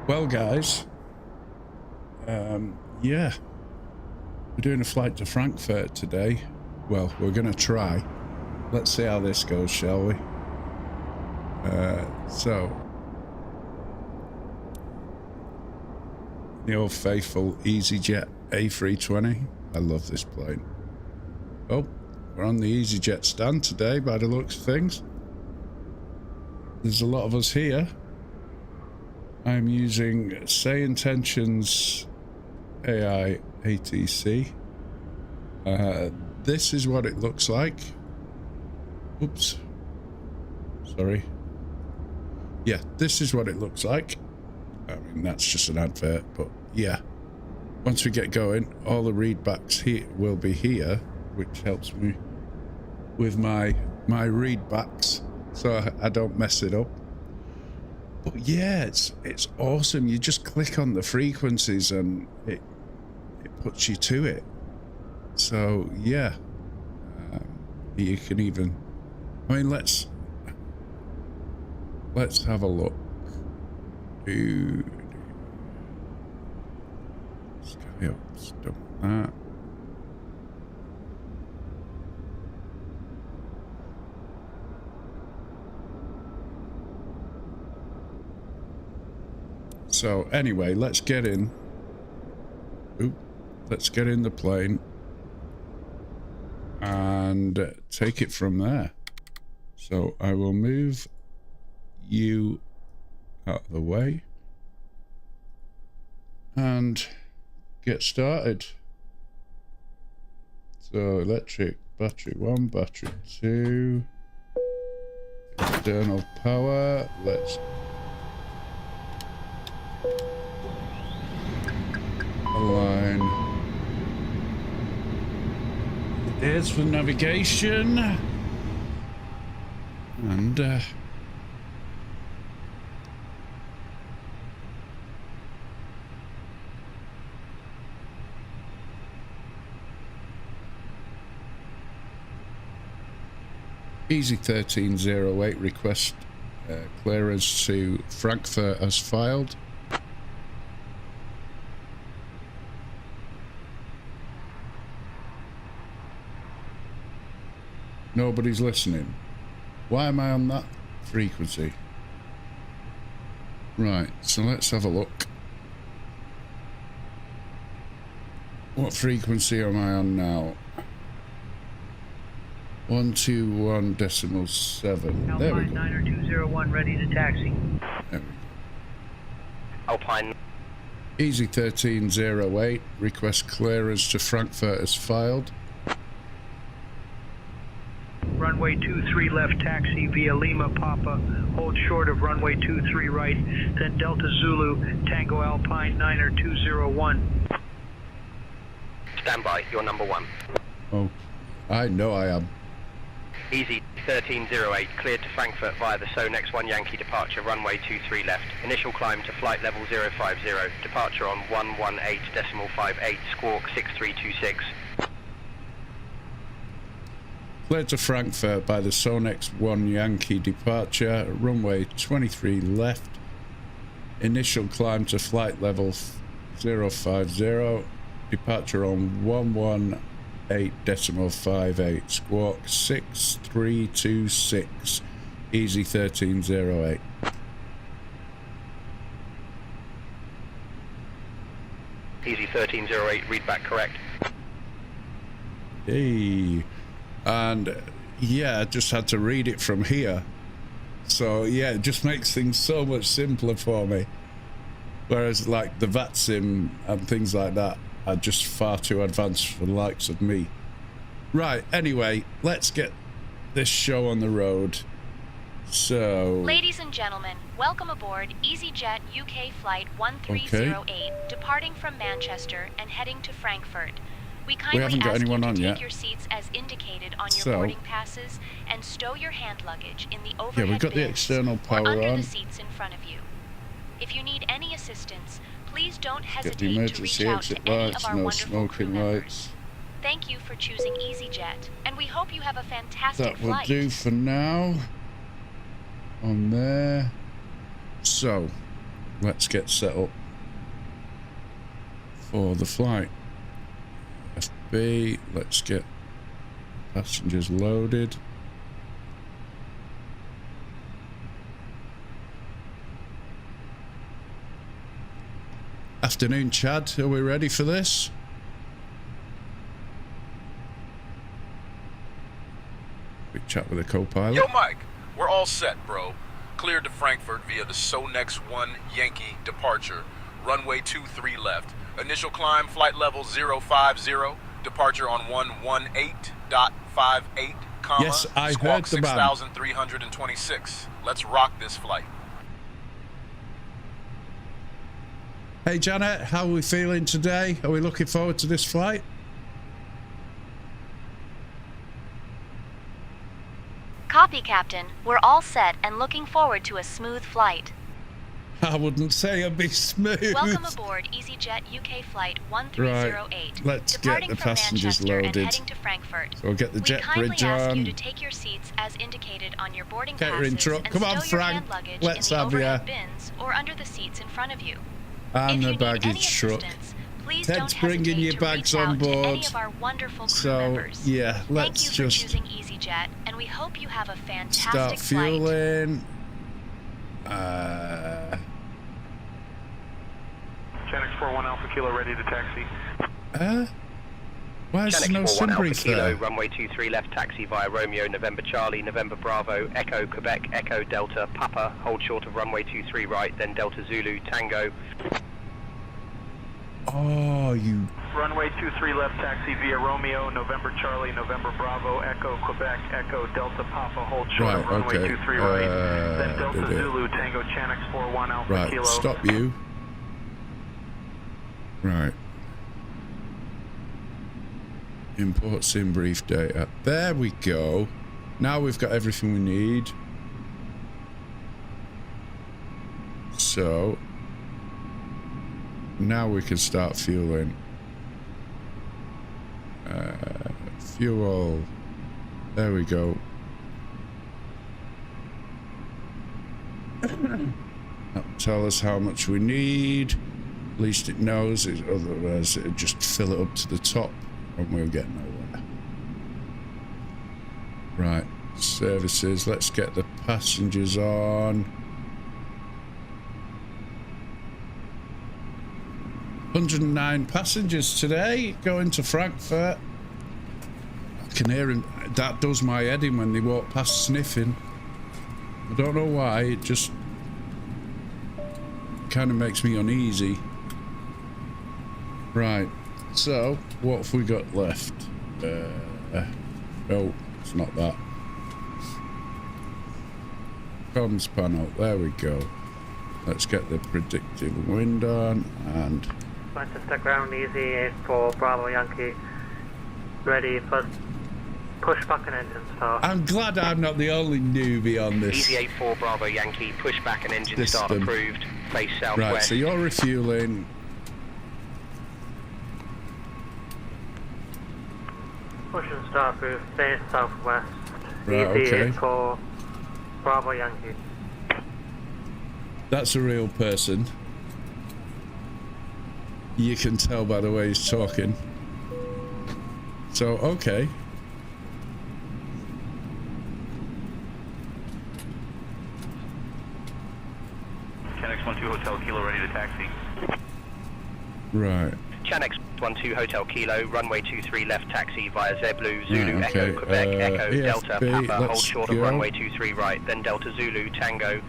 Well, guys, yeah, we're doing a flight to Frankfurt today. Well, we're going to try. Let's see how this goes, shall we? So, the old faithful EasyJet A320. I love this plane. Oh, we're on the EasyJet stand today by the looks of things. There's a lot of us here. I'm using SayIntentions AI ATC. This is what it looks like. Oops. Sorry. Yeah, this is what it looks like. I mean, that's just an advert, but yeah. Once we get going, all the readbacks here will be here, which helps me with my readbacks, so I don't mess it up. But yeah, it's awesome. You just click on the frequencies and it puts you to it. So yeah, you can even, I mean, let's have a look. Sky up, stop that. So anyway, let's get in. Let's get in the plane and take it from there. So I will move you out of the way and get started. So electric, battery 1, battery 2, external power. Let's align. There's for navigation. And Easy1308 request clearance to Frankfurt as filed. Nobody's listening. Why am I on that frequency? Right, so let's have a look. What frequency am I on now? 121.7. There we go. Alpine 90201 ready to taxi. There we go. Alpine. Easy1308 request clearance to Frankfurt as filed. Runway 23 left taxi via Lima Papa. Hold short of runway 23 right, then Delta Zulu, Tango Alpine 90201. Stand by, you're number 1. Oh, I know I am. Easy 1308, cleared to Frankfurt via the SO Next 1 Yankee departure, runway 23 left. Initial climb to flight level 050, departure on 118.58, squawk 6326. Cleared to Frankfurt by the SONEX 1 Yankee departure, runway 23 left. Initial climb to flight level 050, departure on 118.58, squawk 6326, Easy 1308. Easy 1308, readback correct. Hey. And yeah, I just had to read it from here. So yeah, it just makes things so much simpler for me. Whereas like the VATSIM and things like that are just far too advanced for the likes of me. Right, anyway, let's get this show on the road. So... Ladies and gentlemen, welcome aboard EasyJet UK Flight 1308, departing from Manchester and heading to Frankfurt. We kindly haven't got ask anyone you on to yet. take your seats as indicated on your boarding passes and stow your hand luggage in the overhead yeah, we've got the bins external power or under on. the seats in front of you. If you need any assistance, please don't Get the hesitate to emergency reach out to exit any lights, of our no wonderful crew smoking members. lights. Thank you for choosing EasyJet, and we hope you have a fantastic That will flight. do for now. On there. So, let's get set up for the flight. FB, let's get passengers loaded. Afternoon, Chad. Are we ready for this? Quick chat with the co-pilot. Yo, Mike. We're all set, bro. Cleared to Frankfurt via the SONEX 1 Yankee departure. Runway 23 left. Initial climb, flight level 050. Departure on 118.58, Yes, I squawk heard the man. 6,326. Let's rock this flight. Hey Janet, how are we feeling today? Are we looking forward to this flight? Copy, Captain. We're all set and looking forward to a smooth flight. I wouldn't say it'd be smooth. Welcome aboard EasyJet UK flight 1308. Let's departing get the from passengers Manchester loaded. And heading to Frankfurt. So we'll get the jet we bridge kindly ask on. you to take your seats as indicated on your boarding Catering passes truck. and Come on, stow your Frank. hand luggage Let's in the have ya. overhead bins or under the seats in front of you. And if the you need baggage any truck. assistance, please Ted's don't hesitate bringing your to bags reach on out to any board. of our wonderful crew So, members. yeah, let's Thank you just for choosing EasyJet, and we hope you have a fantastic start flight. fueling. Channel 41 Alpha Kilo ready to taxi. Why is there no Channel 41 sim Alpha brief Kilo, there? runway 23 left, taxi via Romeo, November Charlie, November Bravo, Echo Quebec, Echo Delta, Papa, hold short of runway 23 right, then Delta Zulu, Tango. Oh, you... Runway 23 left, taxi via Romeo, November Charlie, November Bravo, Echo Quebec, Echo Delta Papa, hold short Right, of runway okay. 23 right, then Delta did it. Zulu, Tango Channel 41 Alpha Right, Kilo. stop you. Right. Import sim brief data. There we go. Now we've got everything we need. So now we can start fueling. Fuel. There we go. That'll tell us how much we need. At least it knows it, otherwise it'll just fill it up to the top and we'll get nowhere. Right, services, let's get the passengers on. 109 passengers today going to Frankfurt. I can hear him, that does my head in when they walk past sniffing. I don't know why, it just kind of makes me uneasy. Right, so what have we got left? Oh, it's not that. Comms panel, there we go. Let's get the predictive wind on and Manchester ground easy 84 Bravo Yankee ready for push back and engine start. I'm glad I'm not the only newbie on this. Easy 84 Bravo Yankee, push back and engine start System. approved, face southwest. Right, so you're refueling. Push and start through face southwest. Right, easy okay. 84 Bravo Yankee. That's a real person. You can tell by the way he's talking. So, okay. Channel 12 Hotel Kilo ready to taxi. Right. Channel 12 Hotel Kilo, runway 23 left, taxi via Zeblu, Zulu, Right, okay. Echo Quebec, Echo Delta, EFB, Papa, hold let's short go. of runway 23 right, then Delta Zulu, Tango.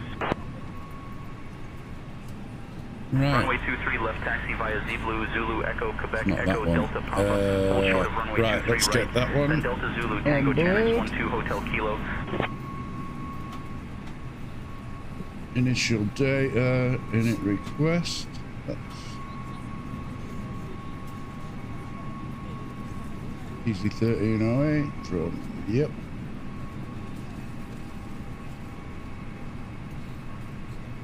Right. Runway 23 left, taxi via Zeblu, Zulu, Echo Quebec, Not Echo that one. Delta Papa, hold short of runway Right, 23 let's right, get that one then Delta Zulu, Tango on Channel board. 12 Hotel Kilo. Initial data, init request. That's easy 1308 from, yep.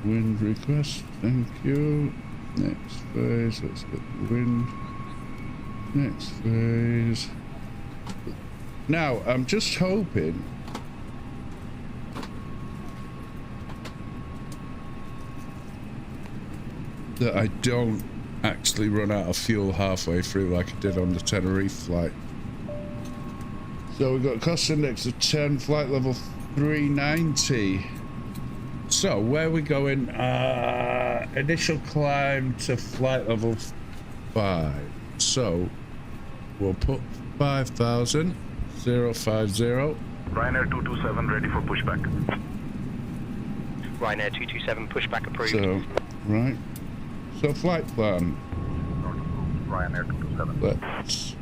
Wind request, thank you. Next phase, let's get the wind. Next phase. Now, I'm just hoping that I don't actually run out of fuel halfway through like I did on the Tenerife flight. So we've got cost index of 10, flight level 390. So where are we going? Initial climb to flight level 5. So we'll put 5,000, 050. Ryanair 227 ready for pushback. Ryanair 227 pushback approved. So, right. So flight plan. Ryanair 227. Let's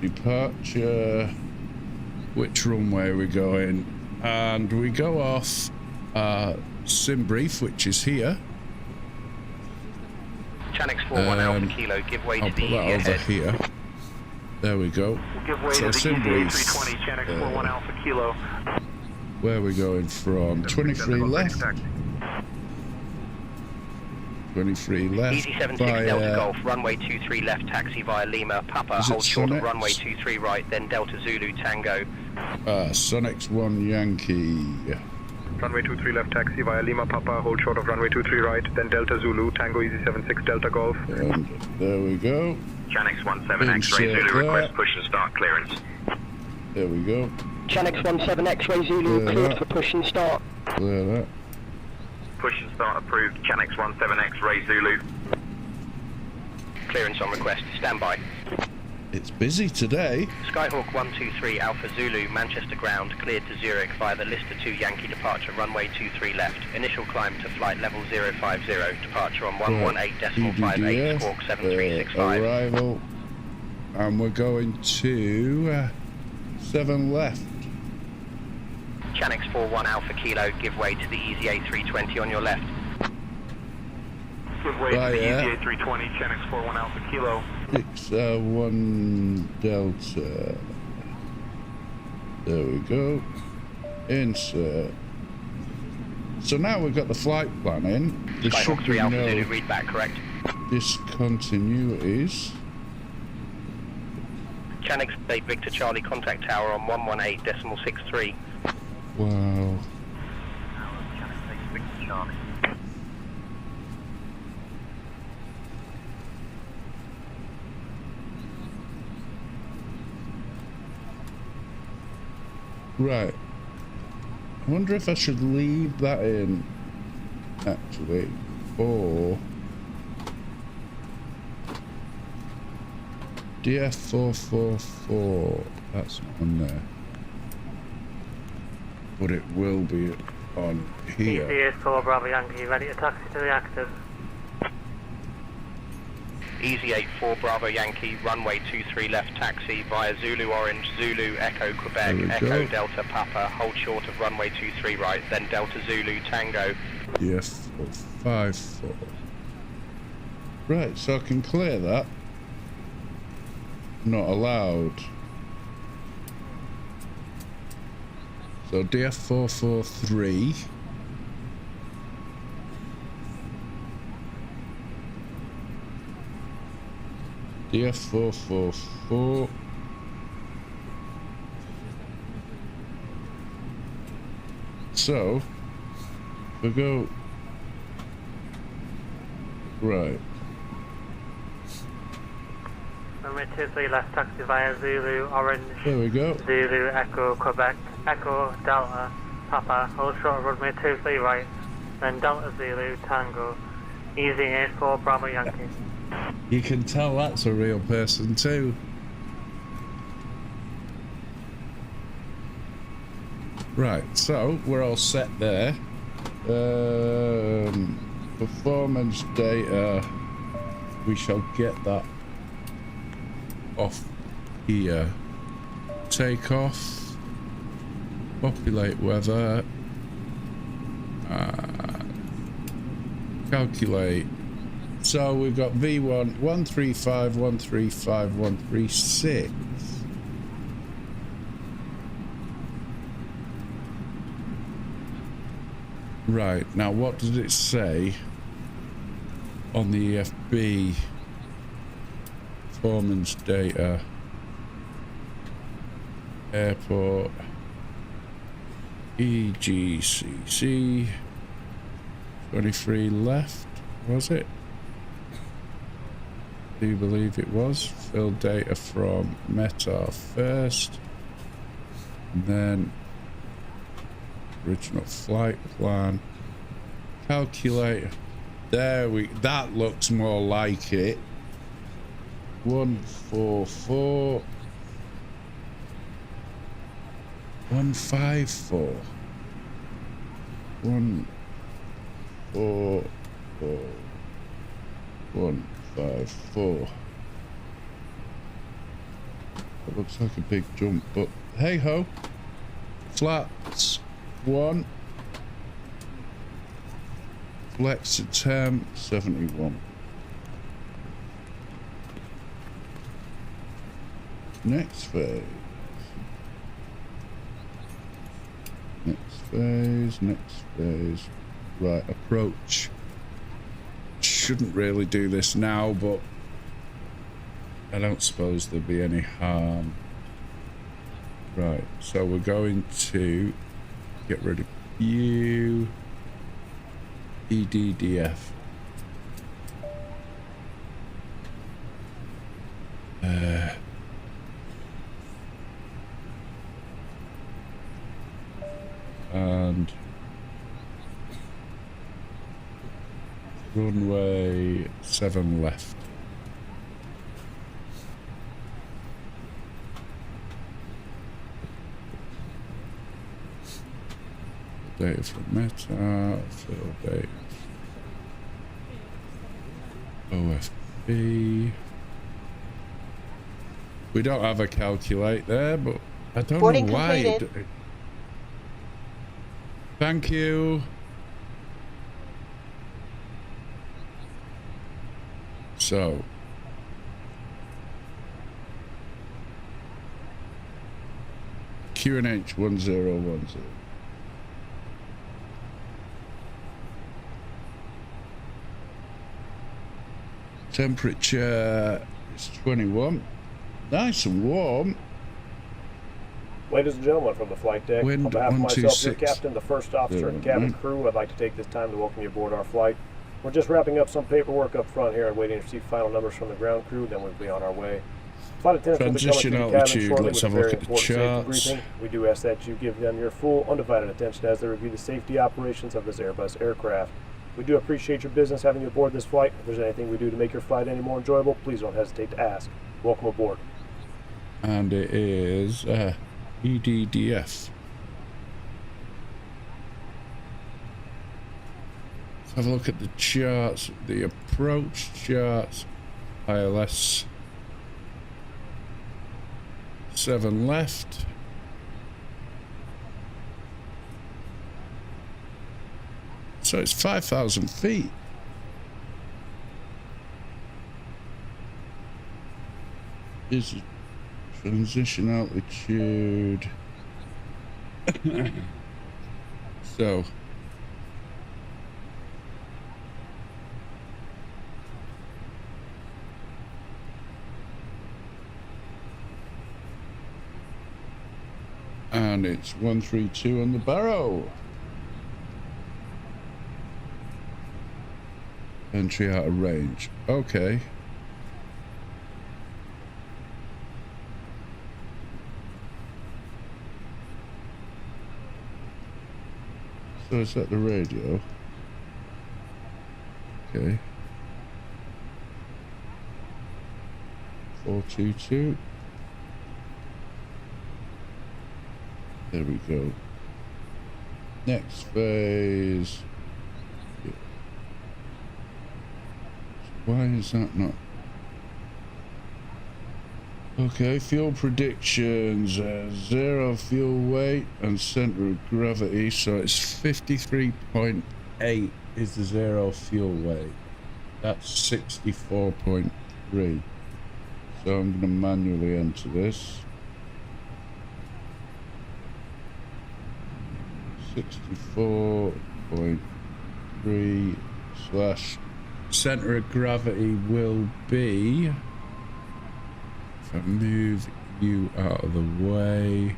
departure. Which runway are we going? And we go off sim brief, which is here. Channel 41 Alpha Kilo, give way I'll to the put that easy over ahead. here. There we go. Give way So to the sim brief. EasyJet 320, Channel 41 Alpha Kilo. Where are we going from? 23 left. 23 left. Easy 76 Delta Golf, runway 23 left, taxi via Lima, Papa, Is it hold short of Sonex? runway 23 right, then Delta Zulu Tango. Sonex 1 Yankee. Runway 23 left, taxi via Lima Papa, hold short of runway 23 right, then Delta Zulu, Tango Easy 76 Delta Golf. And there we go. Chanix 17 Insert X-ray Zulu that. request push and start clearance. There we go. Channel 17 X-ray Zulu, Clear cleared that. for push and start. Clear that. Push and start approved, Chanix 17 X-ray Zulu. Clearance on request, standby. It's busy today. Skyhawk 123 Alpha Zulu, Manchester ground, cleared to Zurich via the Lister 2 Yankee departure, runway 23 left. Initial climb to flight level 050, departure on 118.58, squawk 7365. Arrival. And we're going to 7 left. Channix 41 Alpha Kilo, give way to the Easy A320 on your left. Give way Right, to the yeah. Easy A320, Chanix 41 Alpha Kilo. 6 1 Delta. There we go. Insert. So now we've got the flight plan in. There should Skyhawk be 3 Alpha no Zulu, read back, correct. discontinuities. Channix 8 Victor Charlie, contact tower on 118.63. Wow. Right. I wonder if I should leave that in, actually, or DF444. That's not on there, but it will be on here. EasyJet Bravo Yankee, ready to taxi to the active. Easy 84 Bravo Yankee, runway 23 left, taxi via Zulu Orange, Zulu Echo Quebec, There we Echo go. Delta Papa, hold short of runway 23 right, then Delta Zulu Tango. DF454. Right, so I can clear that. Not allowed. So DF443. DF444. So we go right. Runway 23 left, taxi via Zulu Orange, There we go. Zulu Echo Quebec, Echo Delta Papa, hold short of runway 23 right, then Delta Zulu Tango, Easy 84 Bravo Yankee. You can tell that's a real person too. Right, so we're all set there. Performance data, we shall get that off here. Take off, populate weather, calculate. So we've got V1 135 135 136. Right, now what does it say on the EFB performance data? Airport EGCC 23 left Was it? Do you believe it was? Fill data from Meta first, and then original flight plan. Calculate. There we. That looks more like it. 144. 154. 144. 154. It looks like a big jump, but hey ho. Flaps 1. Flex attempt 71. Next phase. Next phase. Next phase. Right, approach. Shouldn't really do this now, but I don't suppose there'll be any harm. Right, so we're going to get rid of you. EDDF. And runway 7 left. Data from Meta, fill data. OFB. We don't have a calculate there, but I don't Boarding know why. completed. Thank you. So. QNH 1010. Temperature is 21. Nice and warm. Ladies and gentlemen, from the flight deck, Wind on behalf of myself, your 126. captain, the first officer, and cabin crew, I'd like to take this time to welcome you aboard our flight. We're just wrapping up some paperwork up front here and waiting to receive final numbers from the ground crew, then we'll be on our way. Flight attendants will be coming Transition to the cabin altitude. shortly Let's with have a a look very at the important safety charts. briefing. We do ask that you give them your full, undivided attention as they review the safety operations of this Airbus aircraft. We do appreciate your business having you aboard this flight. If there's anything we do to make your flight any more enjoyable, please don't hesitate to ask. Welcome aboard. And it is EDDF. Let's have a look at the charts, the approach charts. ILS 7 left. So it's 5,000 feet. Is transition altitude. So and it's 132 on the barrow. Entry out of range. Okay. So is that the radio? Okay. 422. There we go. Next phase. Why is that not? Okay, fuel predictions, 0 fuel weight and center of gravity, so it's 53.8 is the 0 fuel weight. That's 64.3. So I'm going to manually enter this. 64.3 slash center of gravity will be, if I move you out of the way,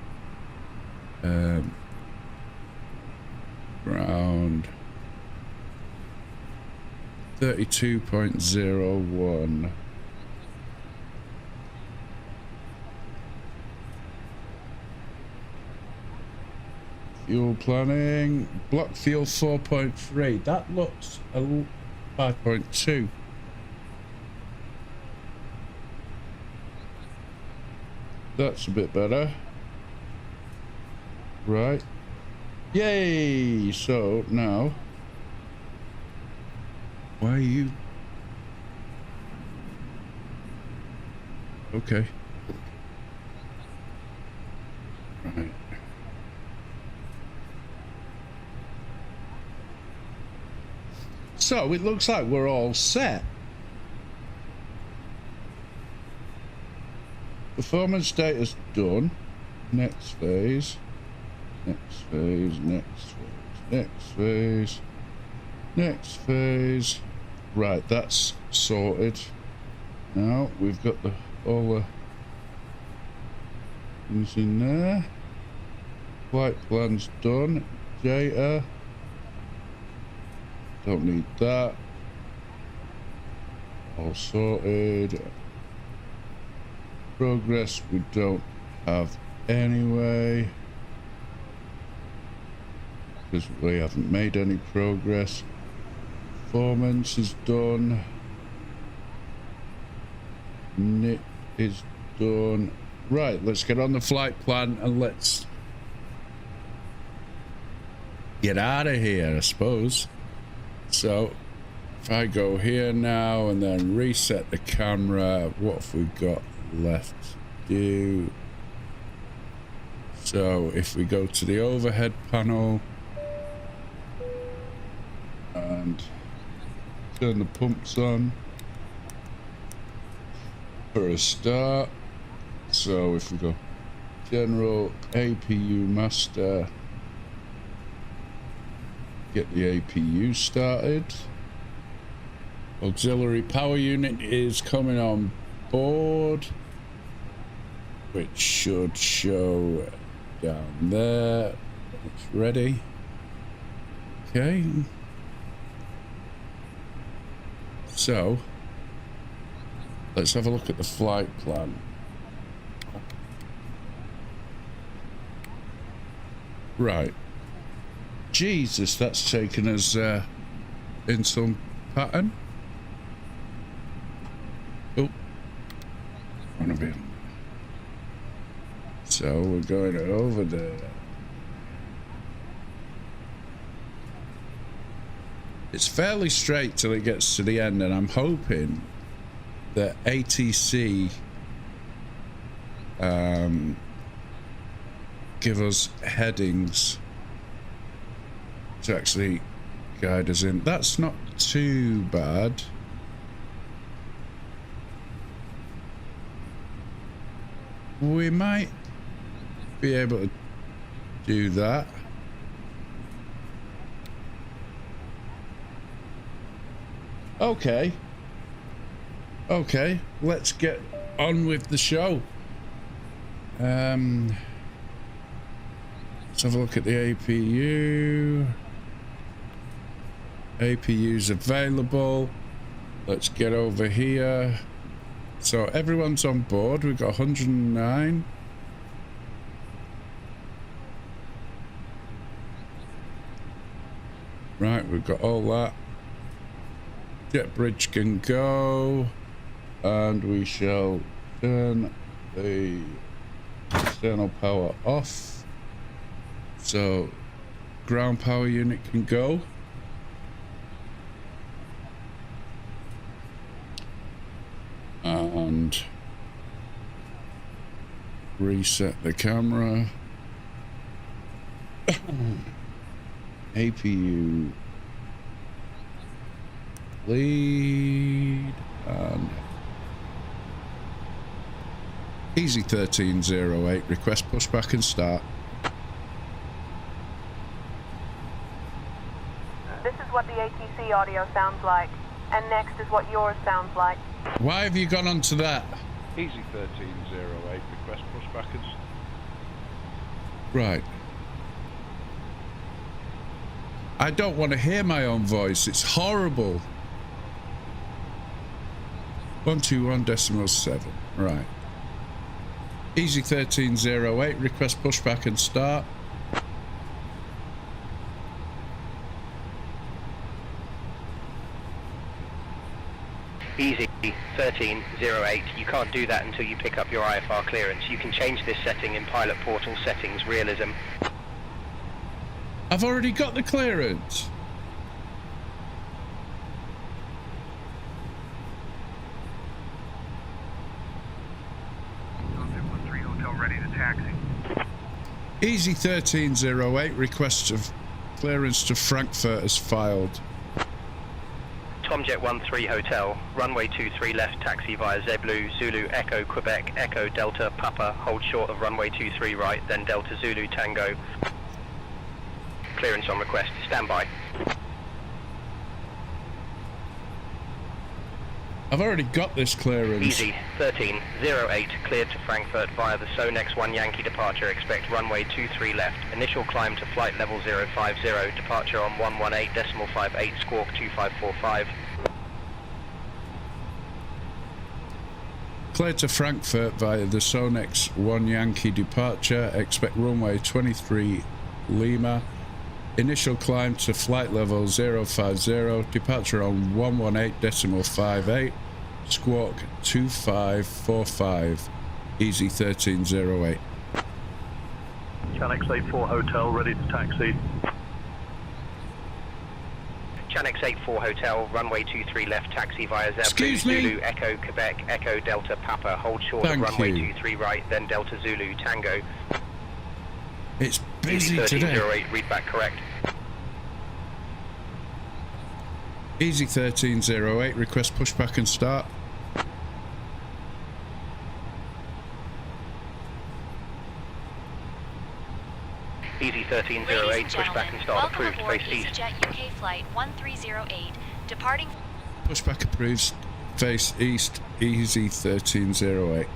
ground 32.01. Fuel planning. Block fuel 4.3. That looks a 5.2. That's a bit better. Right. Yay! So now, why are you? Okay. Right. So it looks like we're all set. Performance data's done. Next phase. Next phase. Next phase. Next phase. Next phase. Right, that's sorted. Now we've got all the things in there. Flight plan's done. Data. Don't need that. All sorted. Progress we don't have anyway, because we haven't made any progress. Performance is done. NIT is done. Right, let's get on the flight plan and let's get out of here, I suppose. So if I go here now and then reset the camera, what have we got left to do? So if we go to the overhead panel and turn the pumps on for a start. So if we go general APU master, get the APU started. Auxiliary power unit is coming on board, which should show down there. It's ready. Okay. So let's have a look at the flight plan. Right. Jesus, that's taken us in some pattern. Oh, one of him. So we're going over there. It's fairly straight till it gets to the end, and I'm hoping that ATC give us headings to actually guide us in. That's not too bad. We might be able to do that. Okay. Okay, let's get on with the show. Let's have a look at the APU. APU's available. Let's get over here. So everyone's on board. We've got 109. Right, we've got all that. Jet bridge can go, and we shall turn the external power off. So ground power unit can go. And reset the camera. APU lead and Easy 1308, request pushback and start. This is what the ATC audio sounds like, and next is what yours sounds like. Why have you gone on to that? Easy 1308, request pushback and Right. I don't want to hear my own voice. It's horrible. 121.7. Right. Easy 1308. Request pushback and start. Easy 1308. You can't do that until you pick up your IFR clearance. You can change this setting in pilot portal settings, realism. I've already got the clearance. Hotel ready to taxi. Easy 1308. Request of clearance to Frankfurt is filed. Tomjet 13 Hotel, runway 23 left, taxi via Zeblu, Zulu, Echo, Quebec, Echo, Delta, Papa, hold short of runway 23 right, then Delta, Zulu, Tango. Clearance on request, standby. I've already got this clearance. Easy 1308, cleared to Frankfurt via the SONEX 1 Yankee departure, expect runway 23 left, initial climb to flight level 050, departure on 118.58, squawk 2545. Cleared to Frankfurt via the SONEX 1 Yankee departure, expect runway 23 Lima, initial climb to flight level 050, departure on 118.58, squawk 2545, Easy 1308. Chanex 84 Hotel ready to taxi. Chanex 84 Hotel, runway 23 left, taxi via Zeblu, Excuse me? Zulu, Echo, Quebec, Echo, Delta, Papa, hold short Thank of runway you. 23 right, then Delta, Zulu, Tango. It's busy Easy today. 1308, read back correct. Easy 1308, request pushback and start. Easy 1308, Ladies and pushback gentlemen, and start welcome approved, aboard face east. EasyJet UK flight 1308, departing. Pushback approved, face east, Easy 1308.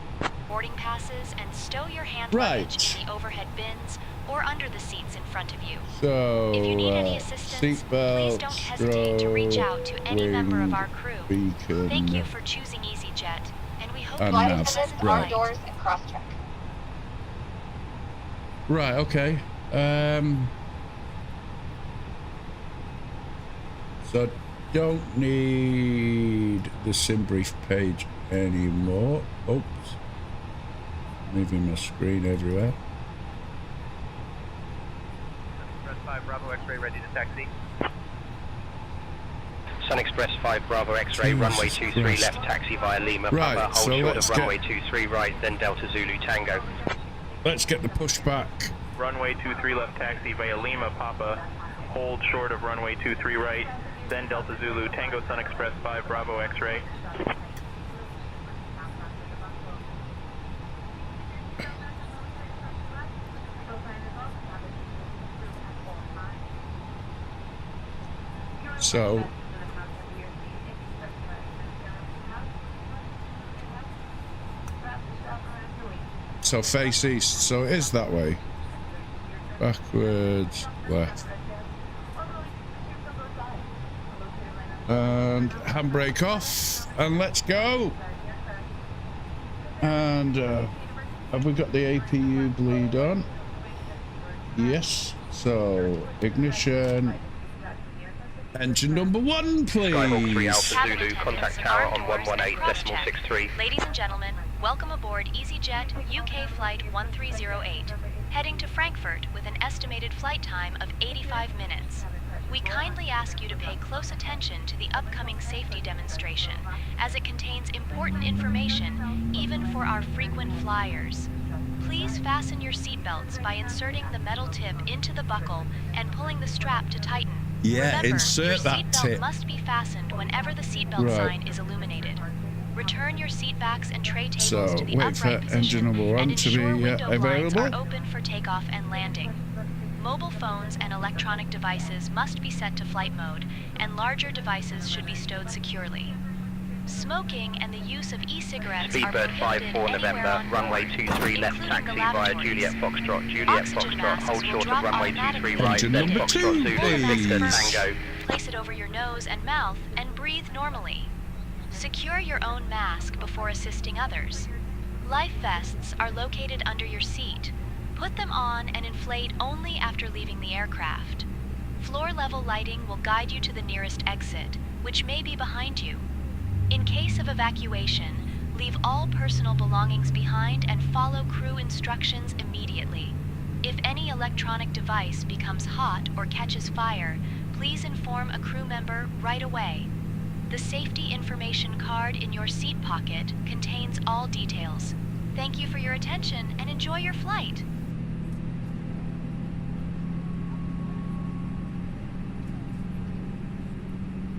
Boarding passes and stow your hand Right. luggage in the overhead bins or under the seats in front of you. So, If you need any assistance, please seatbelt, don't hesitate to reach out to any member of our crew. beacon, Thank you for choosing EasyJet, and we hope you and have a nav. pleasant Right. flight. and cross-check. Right, okay. So don't need the sim brief page anymore. Oops. Moving my screen everywhere. Express 5 Bravo X-ray ready to taxi. Sun Express 5 Bravo X-ray, Jesus runway 23 Christ. left, taxi via Lima, Right, Papa, hold so short let's of get- runway 23 right, then Delta, Zulu, Tango. Let's get the pushback. Runway 23 left taxi via Lima, Papa, hold short of runway 23 right, then Delta Zulu, Tango Sun Express 5 Bravo X-ray. So face east. So it is that way. Backwards, left. And handbrake off. And let's go. And have we got the APU bleed on? Yes. So ignition. Engine number 1, Skyhawk 3 please. Alpha Cabin Zulu, attendants, contact tower armed on doors, and 118.63. Ladies and gentlemen, welcome aboard EasyJet UK flight 1308, heading to Frankfurt with an estimated flight time of 85 minutes. We kindly ask you to pay close attention to the upcoming safety demonstration, as it contains important information, even for our frequent flyers. Please fasten your seatbelts by inserting the metal tip into the buckle and pulling the strap to tighten. Yeah, Remember, insert your that seatbelt tip. must be fastened whenever the seatbelt Right. sign is illuminated. Return your seat backs and tray tables So, to the wait for upright position engine number 1 and to ensure be window blinds available. are open for takeoff and landing. Mobile phones and electronic devices must be set to flight mode, and larger devices should be stowed securely. Smoking and the use of e-cigarettes are Speedbird 5 prohibited 4 anywhere November, on board, runway 23 left, including taxi the via lavatories. Juliet Foxtrot, Oxygen masks hold will short of drop runway 23 automatically right, Engine then number Foxtrot 2, Zulu, Victor please. Tango. Place it over your nose and mouth and breathe normally. Secure your own mask before assisting others. Life vests are located under your seat. Put them on and inflate only after leaving the aircraft. Floor-level lighting will guide you to the nearest exit, which may be behind you. In case of evacuation, leave all personal belongings behind and follow crew instructions immediately. If any electronic device becomes hot or catches fire, please inform a crew member right away. The safety information card in your seat pocket contains all details. Thank you for your attention and enjoy your flight.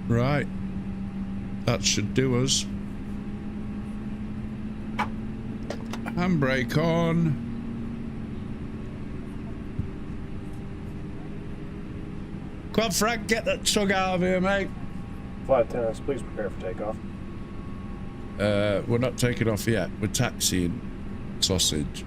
Right. That should do us. Handbrake on. Come on, Frank, get that tug out of here, mate. Flight attendants, please prepare for takeoff. We're not taking off yet. We're taxiing. Sausage.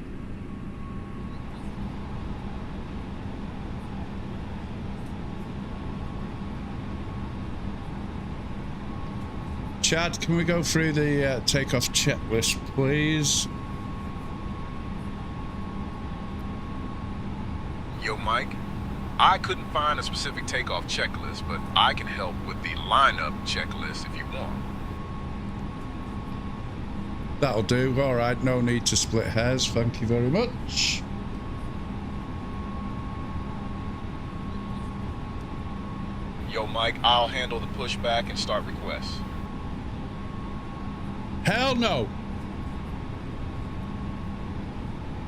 Chad, can we go through the takeoff checklist, please? Yo, Mike. I couldn't find a specific takeoff checklist, but I can help with the lineup checklist if you want. That'll do. All right, no need to split hairs. Thank you very much. Yo, Mike, I'll handle the pushback and start requests. Hell no.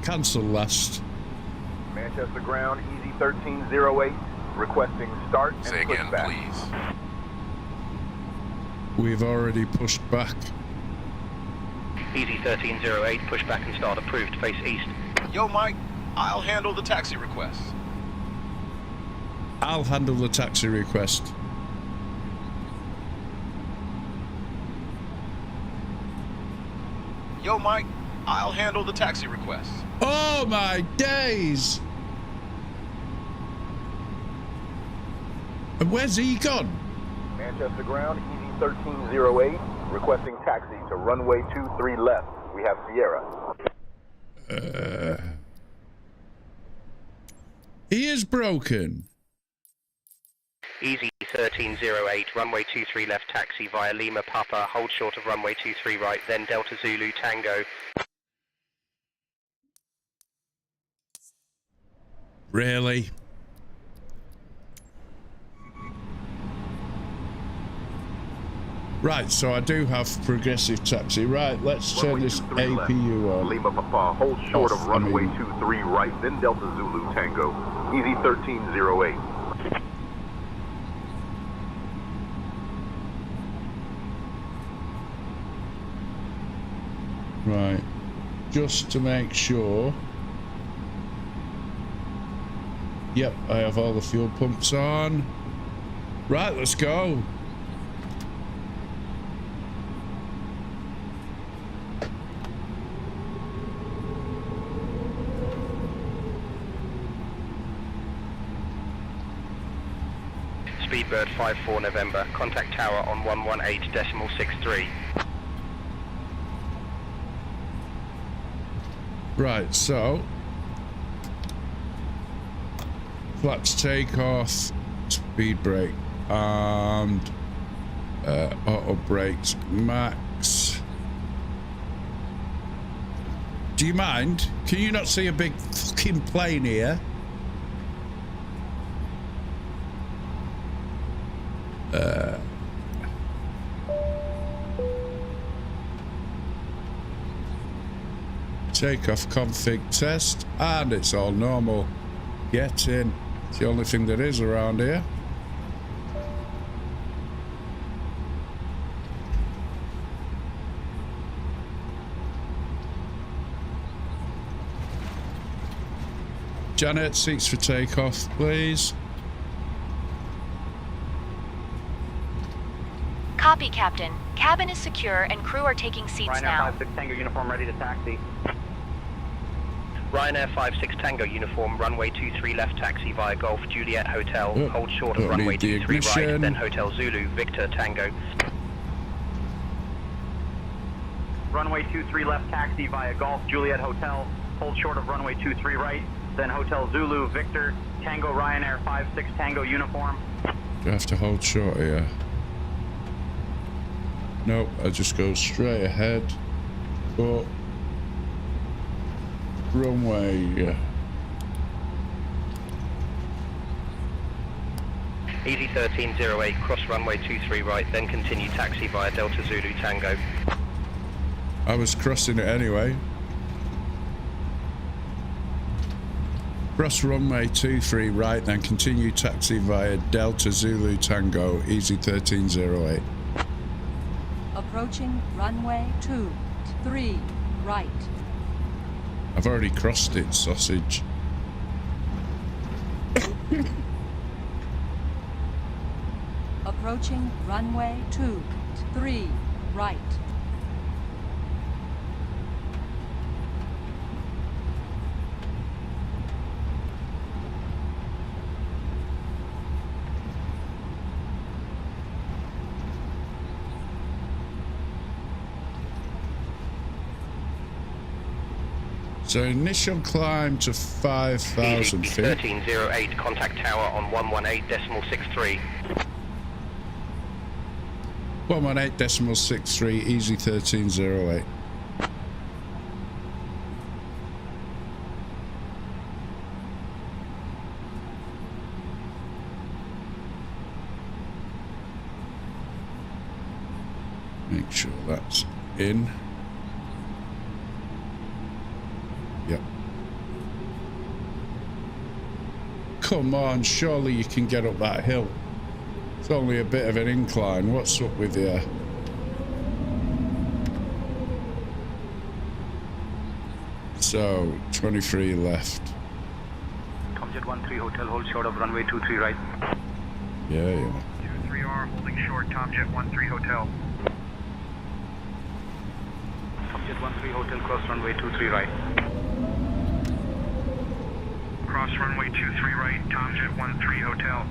Cancel last. Manchester ground, Easy 1308, requesting start and Say again, pushback. please. We've already pushed back. Easy 1308, pushback and start approved, face east. Yo, Mike, I'll handle the taxi request. I'll handle the taxi request. Yo, Mike, I'll handle the taxi request. Oh my days! And where's he gone? Manchester ground, Easy 1308, requesting taxi to runway 23 left. We have Sierra. He is broken. Easy 1308, runway 23 left, taxi via Lima Papa, hold short of runway 23 right, then Delta Zulu Tango. Really? Right, so I do have progressive taxi. Right, let's turn this APU on. Lima Papa, hold short of runway 23 right, then Delta Zulu Tango. Easy 1308. Right, just to make sure. Yep, I have all the fuel pumps on. Right, let's go. Speedbird 54 November, contact tower on 118.63. Right, so flaps take off, speed brake armed, auto brakes max. Do you mind? Can you not see a big fucking plane here? Takeoff config test, and it's all normal. Get in. It's the only thing that is around here. Janet, seats for takeoff, please. Copy, Captain. Cabin is secure and crew are taking seats now. Ryanair 56 Tango uniform ready to taxi. Ryanair 56 Tango uniform, runway 23 left, taxi via Golf Juliet Hotel, hold short of runway 23 right, then Hotel Zulu, Victor Tango. Runway 23 left taxi via Golf Juliet Hotel. Hold short of runway 23 right. Then Hotel Zulu, Victor, Tango Ryanair 56 Tango uniform. Do I have to hold short here? Nope, I just go straight ahead. But runway. Easy 1308, cross runway 23 right, then continue taxi via Delta Zulu Tango. I was crossing it anyway. Cross runway 23 right, then continue taxi via Delta Zulu Tango, Easy 1308. Approaching runway 23 right. I've already crossed it, sausage. Approaching runway 23 right. So initial climb to 5,000 feet. 1308, contact tower on 118.63. 118.63, Easy 1308. Make sure that's in. Yep. Come on, surely you can get up that hill. It's only a bit of an incline. What's up with you? So, 23 left. Tomjet 13 Hotel, hold short of runway 23 right. Yeah. 23R, holding short, Tomjet 13 Hotel. Tomjet 13 Hotel, cross runway 23 right. Cross runway 23 right, Tomjet 13 Hotel.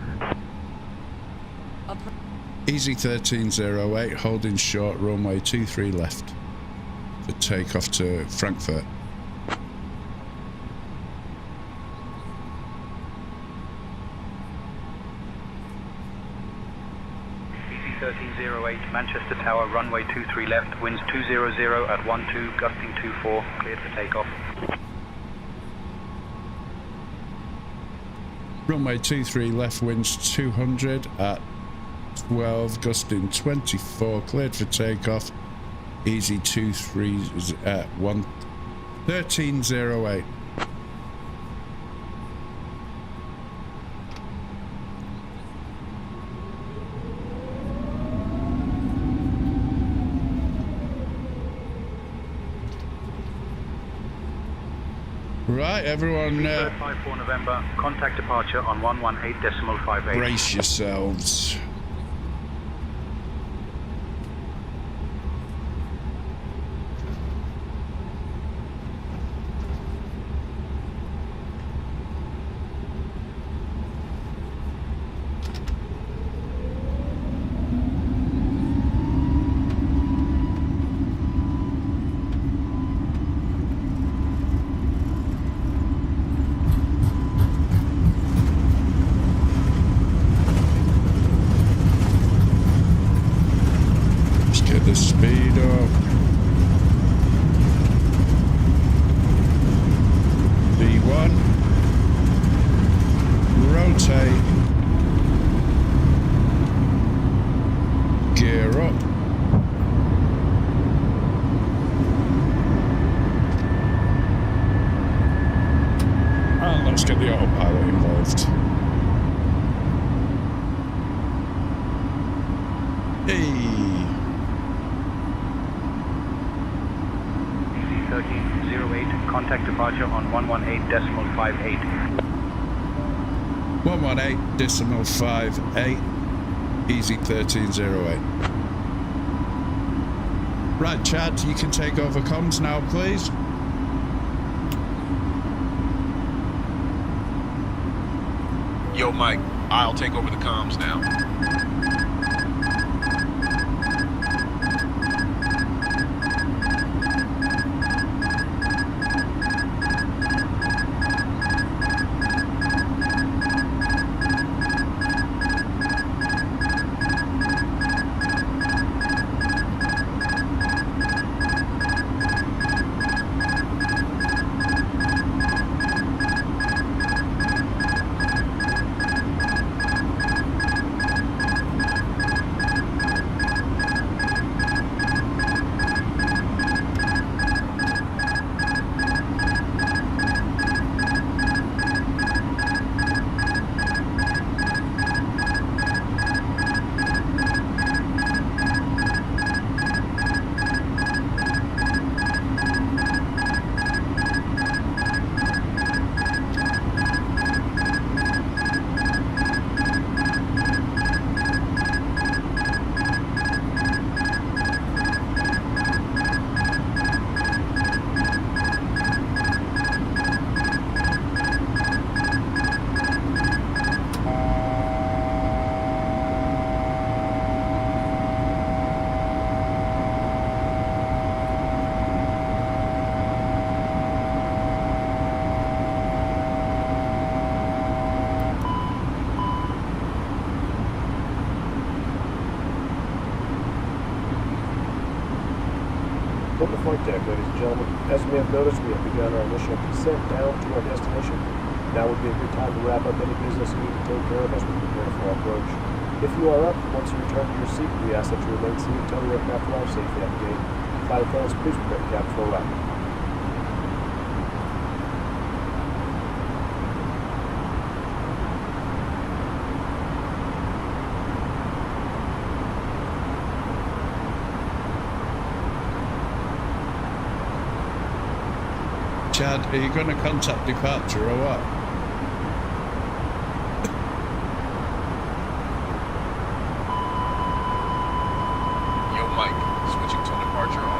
Easy 1308, holding short, runway 23 left for takeoff to Frankfurt. Easy 1308, Manchester Tower, runway 23 left, winds 200 at 12, gusting 24, cleared for takeoff. Runway 23 left, winds 200 at 12, gusting 24, cleared for takeoff. Easy 23 at 1308. Right, everyone. 54 November, contact departure on 118.58. Brace yourselves. The speed up. V1. Rotate. Gear up. And let's get the autopilot involved. Hey. 1308, contact departure on 118.58. 118.58, Easy 1308. Right, Chad, you can take over comms now, please. Yo, Mike, I'll take over the comms now. Welcome to flight deck, ladies and gentlemen. As you may have noticed, we have begun our initial descent down to our destination. Now would be a good time to wrap up any business you need to take care of as we prepare for our approach. If you are up, once you return to your seat, we ask that you remain seated until the aircraft arrives safely at the gate. Flight attendants, please prepare the cabin for arrival. Chad, are you going to contact departure or what? Yo, Mike, switching to departure on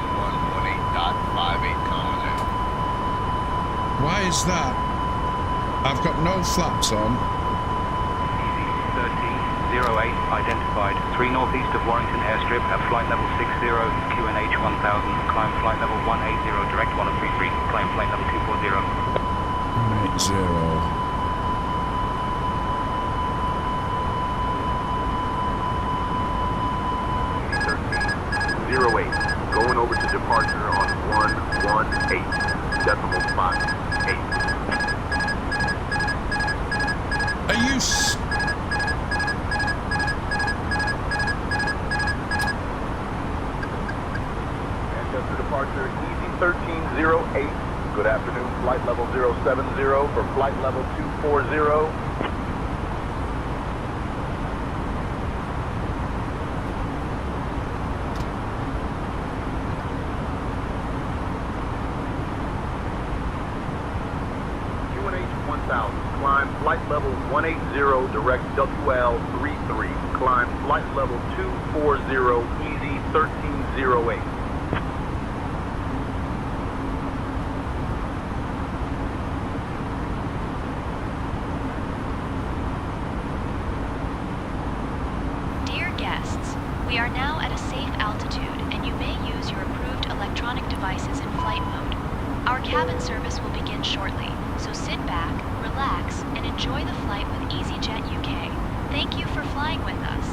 118.58, comma now. Why is that? I've got no flaps on. EasyJet 1308 identified 3 northeast of Warrington Airstrip at flight level 60, QNH 1000, climb flight level 180, direct 1033, climb flight level 240. 180. Going over to departure on 118.58. Are you Manchester departure, Easy 1308. Good afternoon, flight level 070 for flight level 240. Climb flight level 180, direct WL33. Climb flight level 240, Easy 1308. Dear guests, we are now at a safe altitude and you may use your approved electronic devices in flight mode. Our cabin service will begin shortly, so sit back, relax, and enjoy the flight with EasyJet UK. Thank you for flying with us.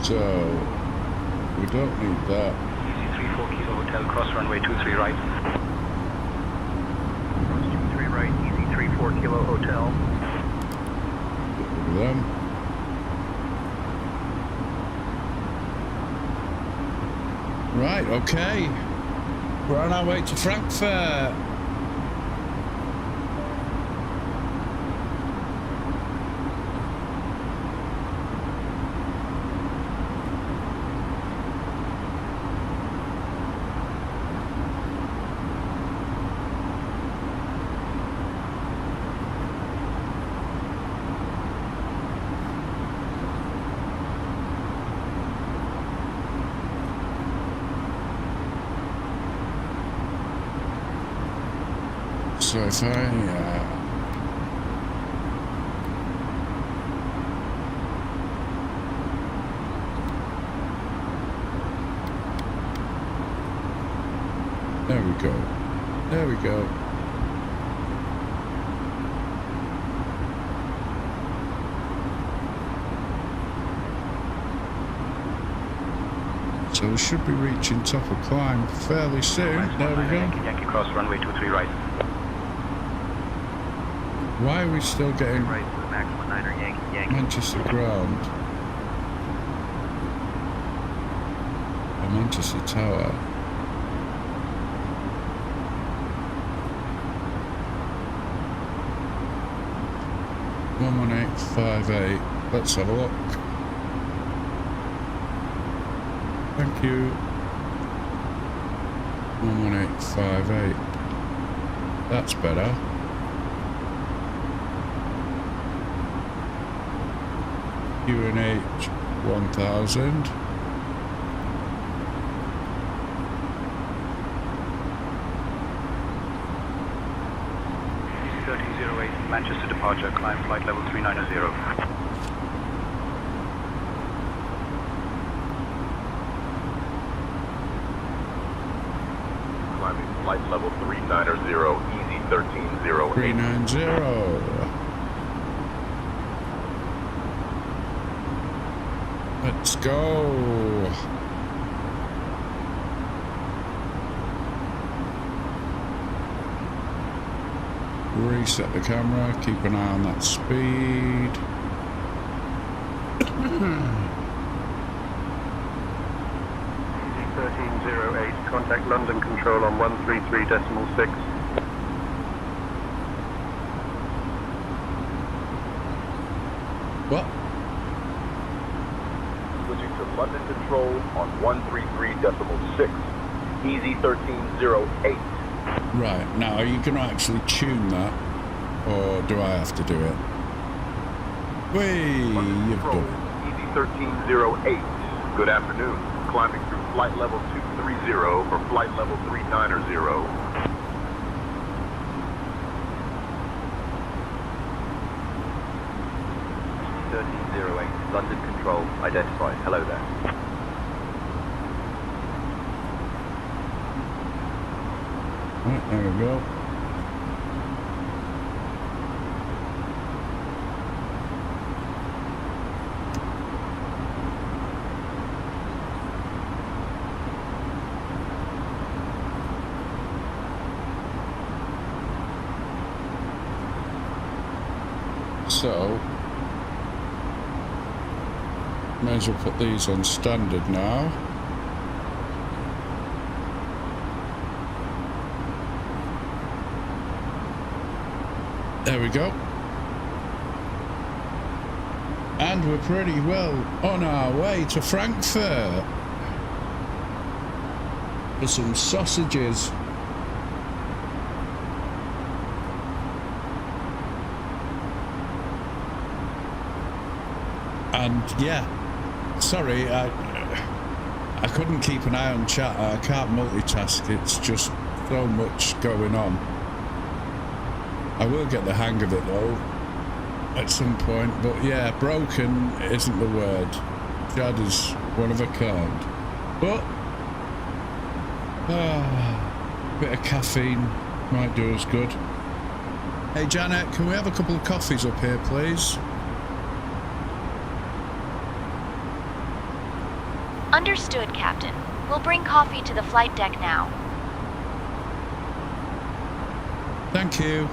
So, we don't need that. Easy 34 Kilo Hotel, cross runway 23 right. Cross 23 right, Easy 34 Kilo Hotel. Get rid of them. Right, okay. We're on our way to Frankfurt. So if I, there we go. There we go. So we should be reaching top of climb fairly soon. There we go. Yankee cross runway 23 right. Why are we still getting Right, to the Max 19er Yankee. Manchester ground? Or Manchester Tower? One 11858. Let's have a look. Thank you. 11858. That's better. QNH 1000. Easy 1308. Manchester departure, climb flight level 390. Climbing flight level 390, easy 1308. 390. Let's go. Reset the camera, keep an eye on that speed. Easy 1308, contact London Control on 133.6. What? Switching to London Control on 133.6. Easy 1308. Right, now are you going to actually tune that? Or do I have to do it? Whee, you've done it. Easy 1308. Good afternoon. Climbing through flight level 230 for flight level 390. 1308, London Control, identified. Hello there. Right, there we go. So, may as well put these on standard now. There we go. And we're pretty well on our way to Frankfurt for some sausages. And yeah, sorry, I couldn't keep an eye on chat. I can't multitask. It's just so much going on. I will get the hang of it though at some point, but yeah, broken isn't the word. Chad is one of a kind. But a bit of caffeine might do us good. Hey Janet, can we have a couple of coffees up here, please? Understood, Captain. We'll bring coffee to the flight deck now. Thank you.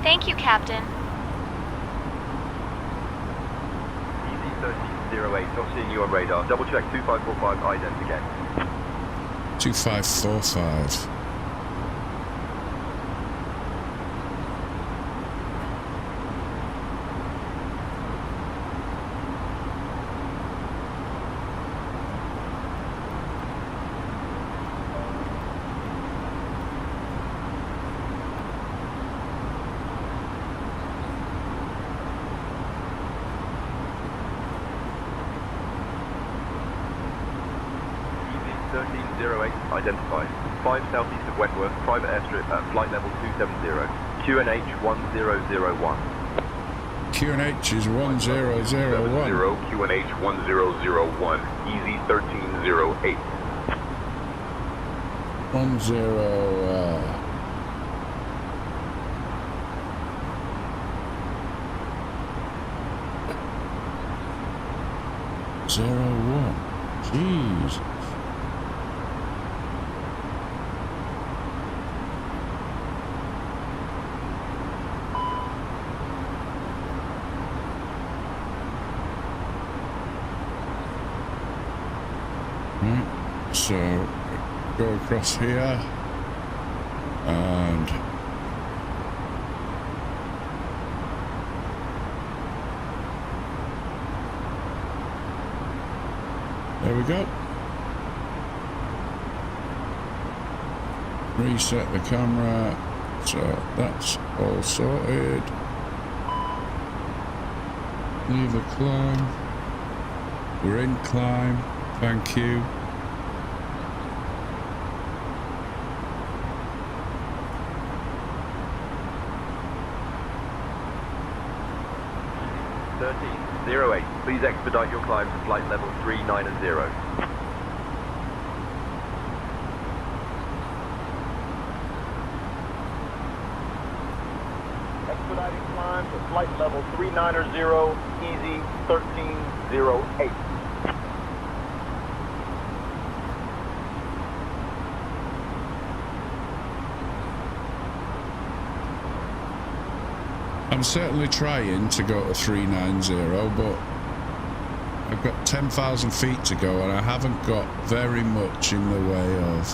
Thank you, Captain. Easy 1308, not seeing you on radar. Double check 2545 ident again. 2545. Identified. 5 southeast of Wentworth, private airstrip at flight level 270. QNH 1001. QNH is 1001. QNH 1001. Easy 1308. 01. Jeez. So go across here and there we go. Reset the camera, so that's all sorted. Leave a climb. We're in climb, thank you. 1308. Please expedite your climb to flight level 390. Expediting climb to flight level 390, easy 1308. I'm certainly trying to go to 390, but I've got 10,000 feet to go and I haven't got very much in the way of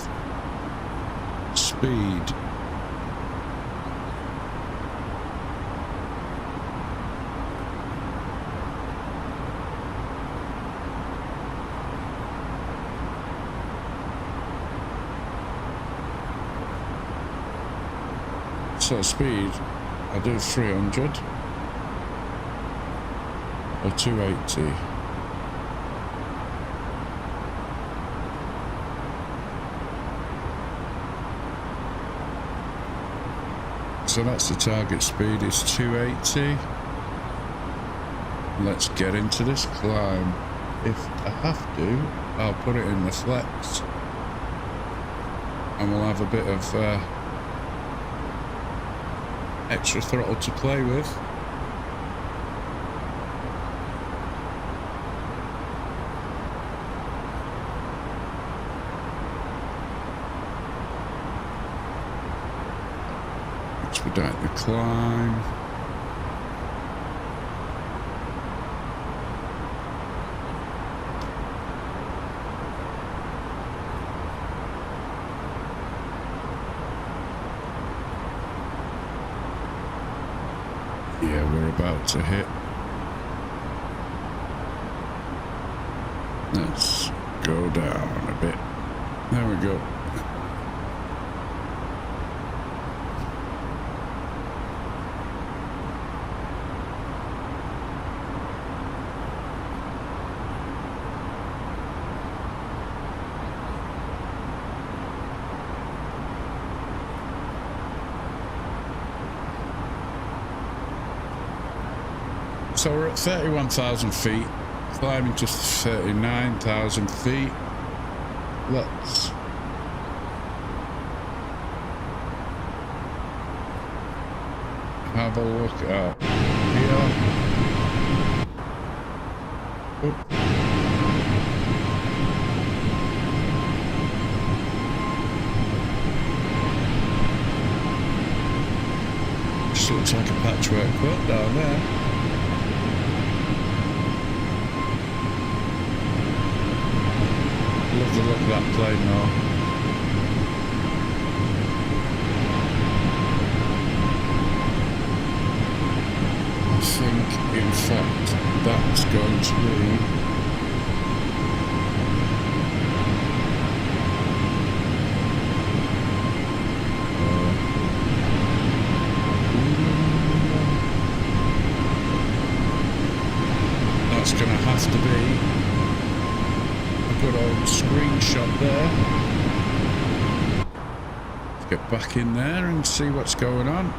speed. So speed, I do 300 or 280. So that's the target speed, is 280. Let's get into this climb. If I have to, I'll put it in the flex and we'll have a bit of extra throttle to play with. Expedite the climb. Yeah, we're about to hit. Let's go down a bit. There we go. So we're at 31,000 feet, climbing to 39,000 feet. Let's have a look at here. Oop. Just looks like a patchwork quilt down there. Love the look of that plane now. I think, in fact, that's going to be that's going to have to be good old screenshot there. Let's get back in there and see what's going on.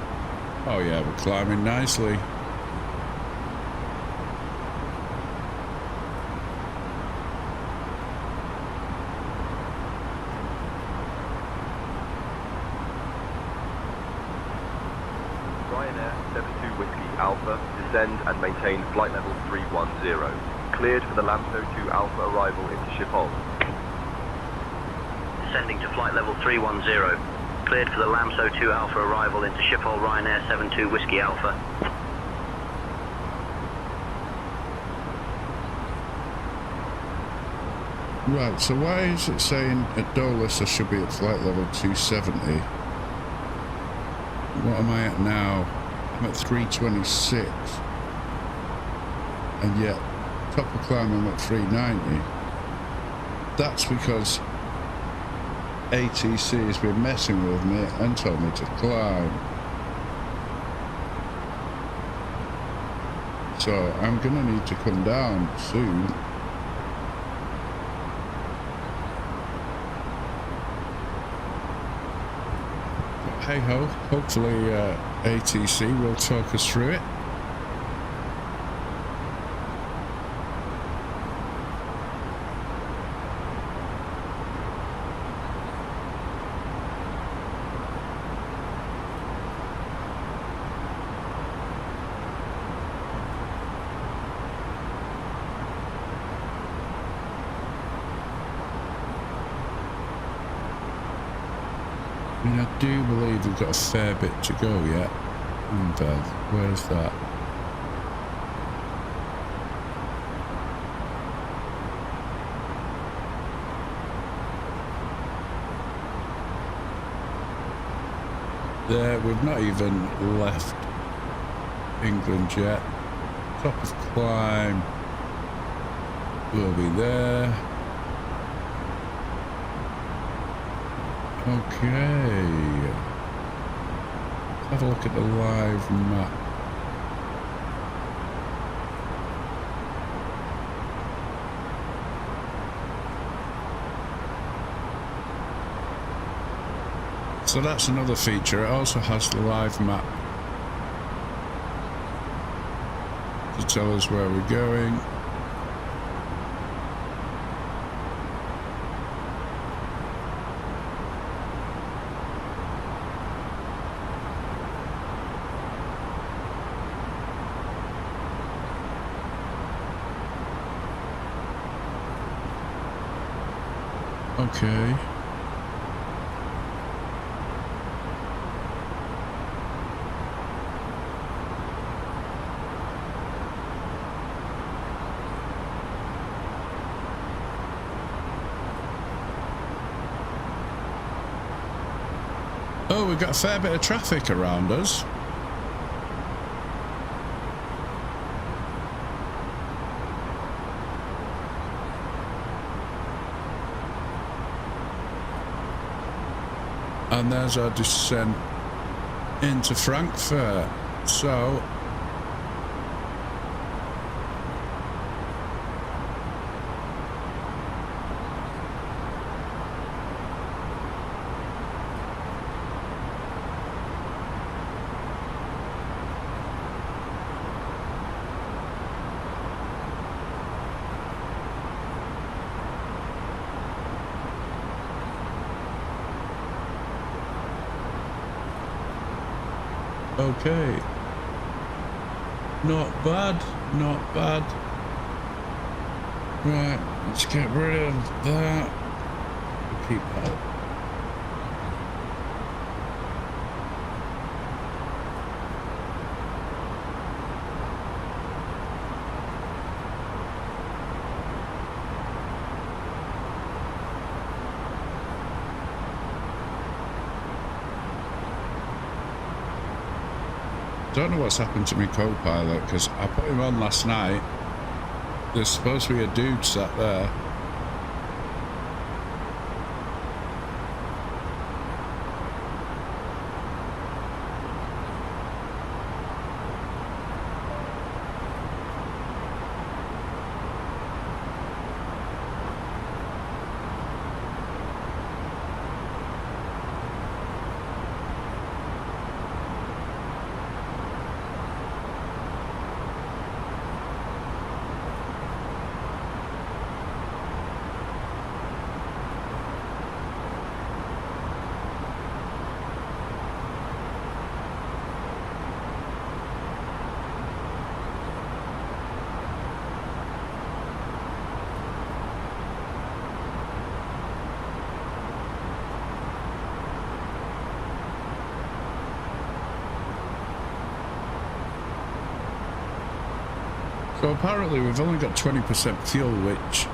Oh yeah, we're climbing nicely. Ryanair 72 Whiskey Alpha, descend and maintain flight level 310. Cleared for the Lamso 2 Alpha arrival into Schiphol. Descending to flight level 310. Cleared for the Lamso 2 Alpha arrival into Schiphol, Ryanair 72 Whiskey Alpha. Right, so why is it saying at Dulles I should be at flight level 270? What am I at now? I'm at 326. And yet, top of climb I'm at 390. That's because ATC has been messing with me and told me to climb. So I'm gonna need to come down soon. But hey ho, hopefully ATC will talk us through it. I mean, I do believe we've got a fair bit to go yet. Where's that? There, we've not even left England yet. Top of climb will be there. Okay. Let's have a look at the live map. So that's another feature. It also has the live map to tell us where we're going. Okay. Oh, we've got a fair bit of traffic around us. And there's our descent into Frankfurt. So okay. Not bad, not bad. Right, let's get rid of that. Keep that. Don't know what's happened to my co-pilot because I put him on last night. There's supposed to be a dude sat there. So apparently we've only got 20% fuel, which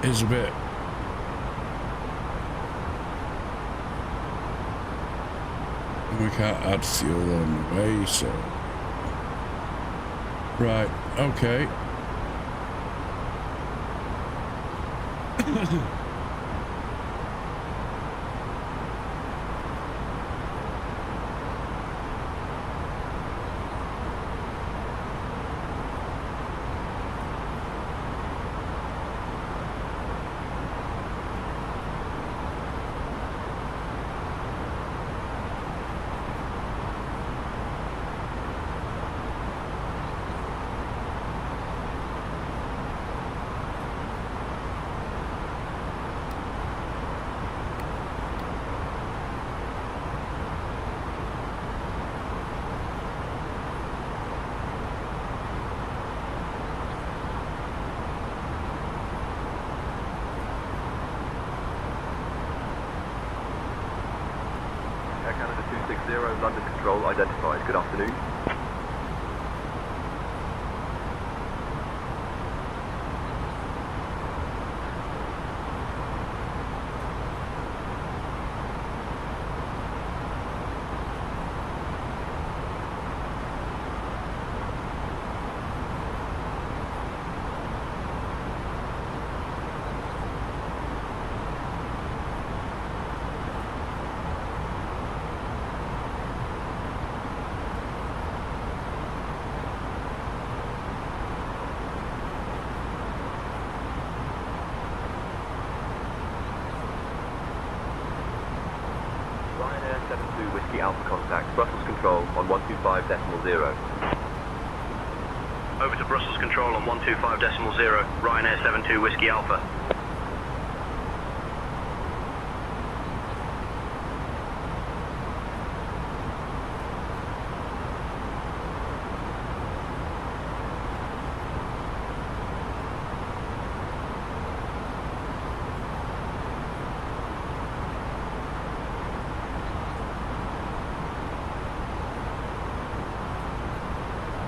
is a bit we can't add fuel on the way, so right, okay. 310, London Control identified. Good afternoon. Ryanair 72 Whiskey Alpha contact, Brussels Control on 125.0. Over to Brussels Control on 125.0, Ryanair 72 Whiskey Alpha.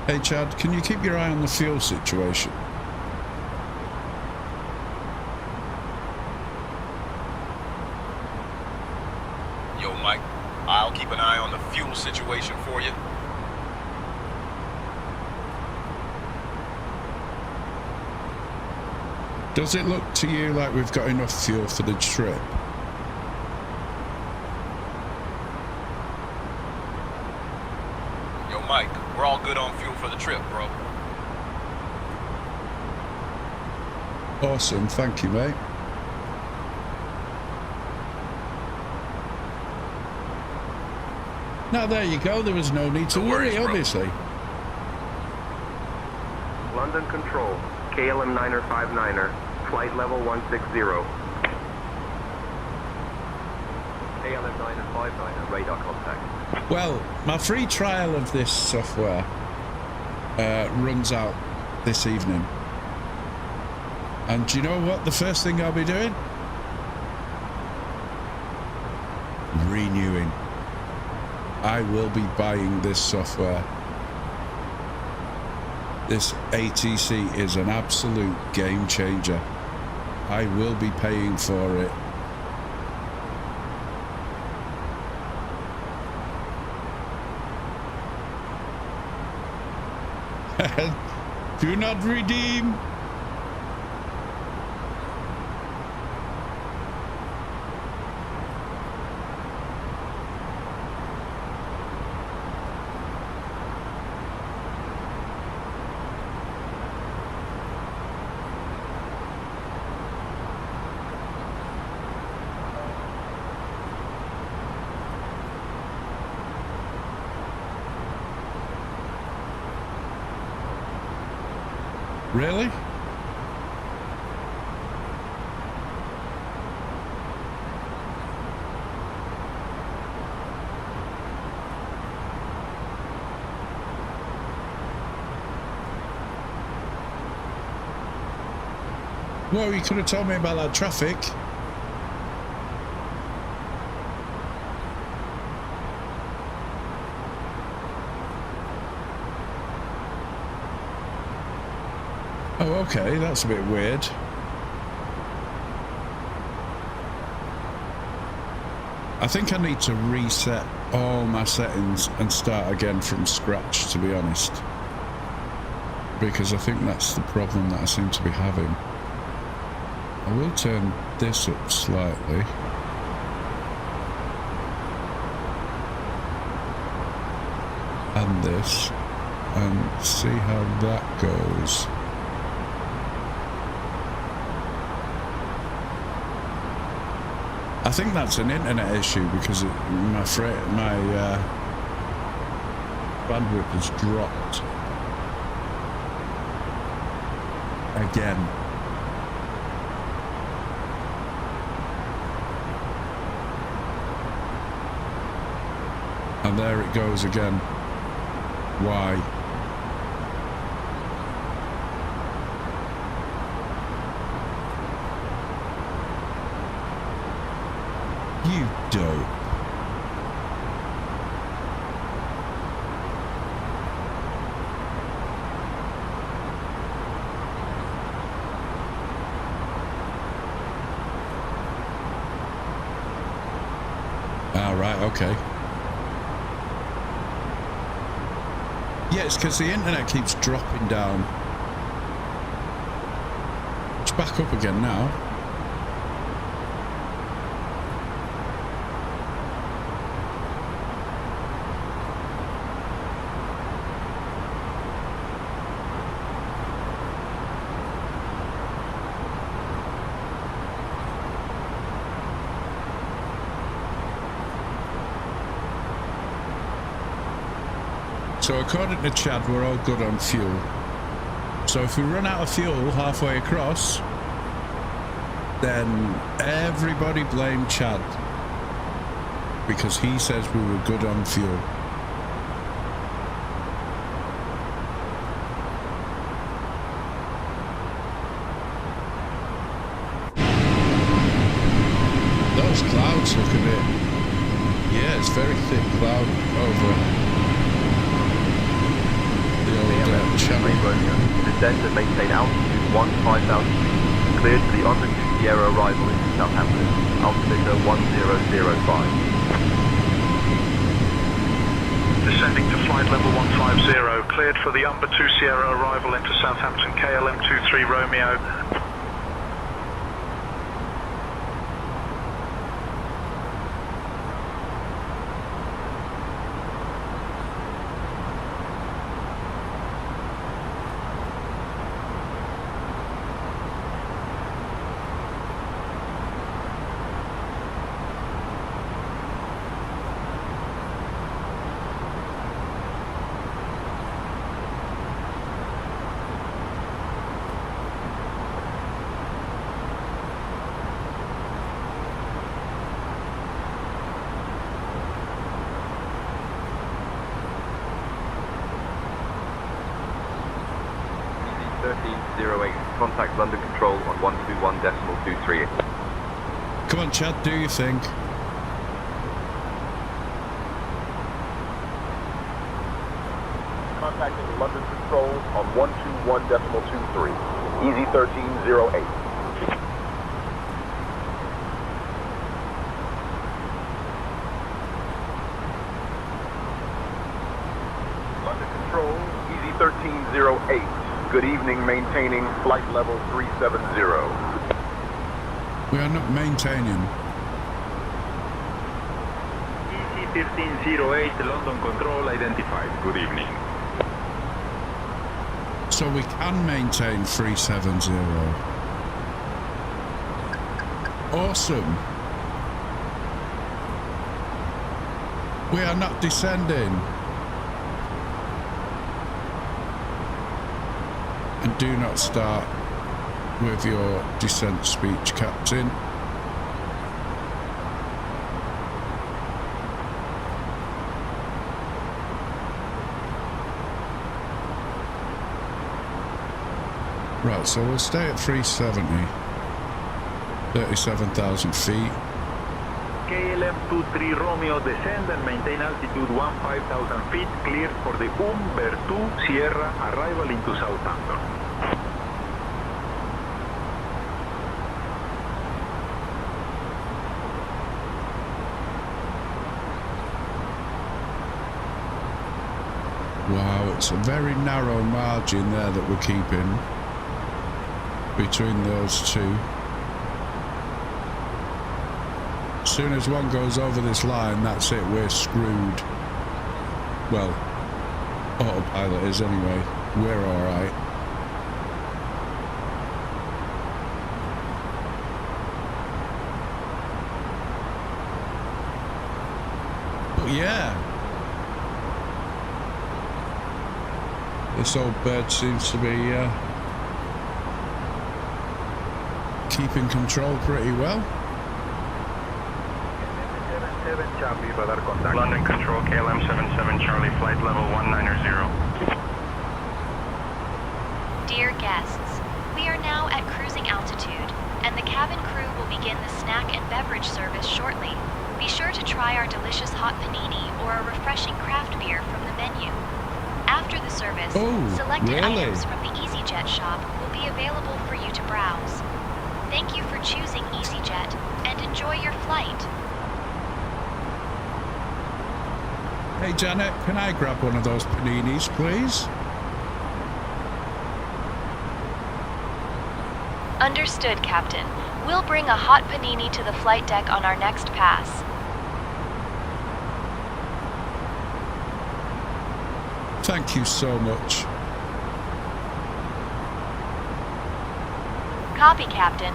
Hey Chad, can you keep your eye on the fuel situation? Yo, Mike, I'll keep an eye on the fuel situation for you. Does it look to you like we've got enough fuel for the trip? Yo, Mike, we're all good on fuel for the trip, bro. Awesome, thank you, mate. Now there you go, there was no need to worry, obviously. London Control, KLM 959er, flight level 160. KLM 959er, radar contact. Well, my free trial of this software runs out this evening. And do you know what the first thing I'll be doing? Renewing. I will be buying this software. This ATC is an absolute game changer. I will be paying for it. Do not redeem. Really? Well, you could have told me about that traffic. Oh, okay, that's a bit weird. I think I need to reset all my settings and start again from scratch, to be honest. Because I think that's the problem that I seem to be having. I will turn this up slightly. And this. And see how that goes. I think that's an internet issue because my bandwidth has dropped again. And there it goes again. Why? You dope. Ah, right, okay. Yeah, it's because the internet keeps dropping down. It's back up again now. So according to Chad, we're all good on fuel. So if we run out of fuel halfway across, then everybody blame Chad, because he says we were good on fuel. Those clouds look a bit... Yeah, it's very thick cloud over the old channel. Descend and maintain altitude 15,000 feet. Cleared for the Onda 2 Sierra arrival into Southampton. Altimeter 1005. Descending to flight level 150. Cleared for the Umber 2 Sierra arrival into Southampton. KLM 23 Romeo. Contact London Control on 121.23. Come on, Chad, do your thing. Contacting London Control on 121.23. Easy 1308. London Control, Easy 1308. Good evening, maintaining flight level 370. We are not maintaining. Easy 1508, London Control identified. Good evening. So we can maintain 370. Awesome. We are not descending. And do not start with your descent speech, Captain. Right, so we'll stay at 370. 37,000 feet. KLM 23 Romeo, descend and maintain altitude 15,000 feet, cleared for the Umber 2 Sierra arrival into Southampton. Wow, it's a very narrow margin there that we're keeping between those two. As soon as one goes over this line, that's it, we're screwed. Well, autopilot is anyway. We're alright. But yeah, this old bird seems to be keeping control pretty well. London Control, KLM 77 Charlie, flight level 190. Dear guests, we are now at cruising altitude, and the cabin crew will begin the snack and beverage service shortly. Be sure to try our delicious hot panini or a refreshing craft beer from the menu. After the service, selected items from the EasyJet shop will be available for you to browse. Thank you for choosing EasyJet, and enjoy your flight. Hey Janet, can I grab one of those paninis, please? Understood, Captain. We'll bring a hot panini to the flight deck on our next pass. Thank you so much. Copy, Captain.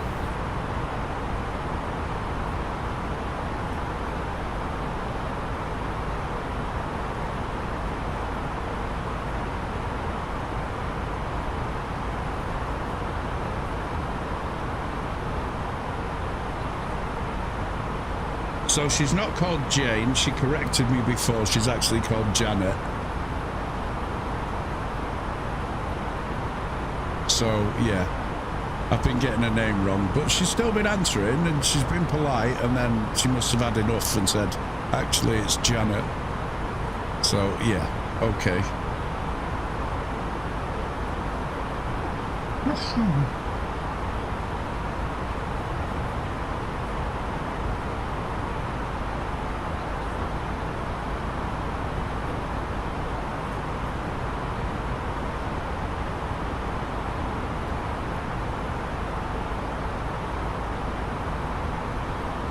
So she's not called Jane, she corrected me before, she's actually called Janet. So, yeah, I've been getting her name wrong, but she's still been answering and she's been polite, and then she must have had enough and said, actually, it's Janet. So, yeah, okay.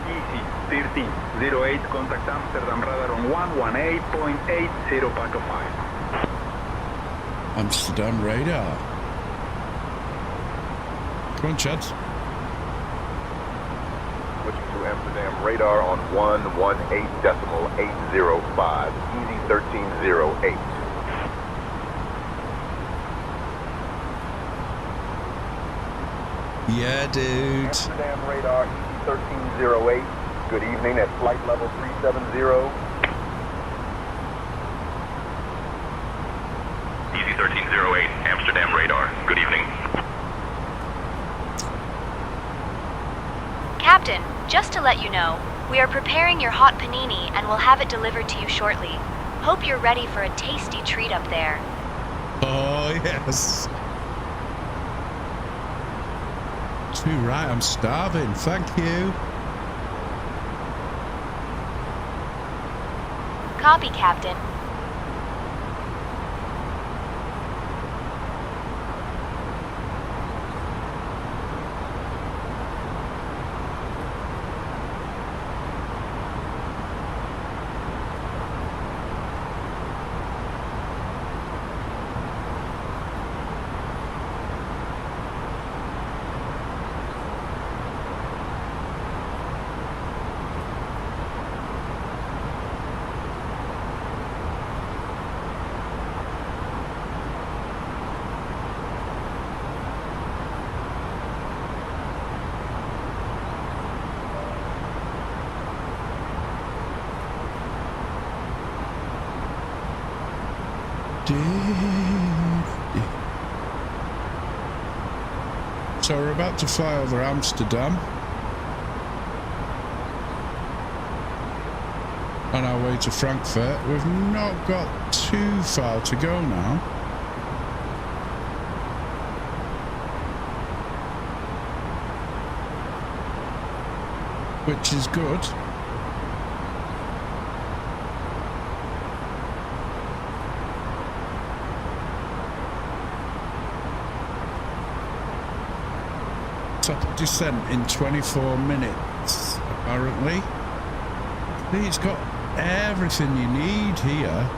Easy 1308, contact Amsterdam radar on 118.80 Paco 5. Amsterdam radar. Come on, Chad. Switching to Amsterdam radar on 118.805, Easy 1308. Yeah, dude. Amsterdam radar, Easy 1308. Good evening at flight level 370. Easy 1308, Amsterdam radar. Good evening. Captain, just to let you know, we are preparing your hot panini and we'll have it delivered to you shortly. Hope you're ready for a tasty treat up there. Oh, yes. Too right, I'm starving. Thank you. Copy, Captain. So we're about to fly over Amsterdam on our way to Frankfurt. We've not got too far to go now. Which is good. Top of descent in 24 minutes, apparently. It's got everything you need here.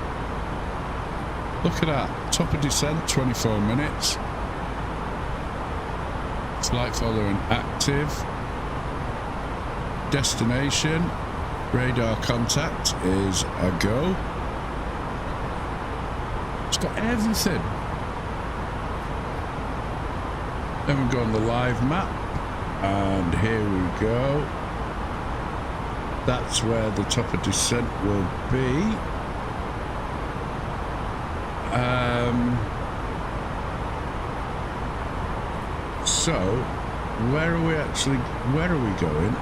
Look at that. Top of descent, 24 minutes. Flight following active. Destination. Radar contact is a go. It's got everything. Then we go on the live map, and here we go. That's where the top of descent will be. So, where are we going?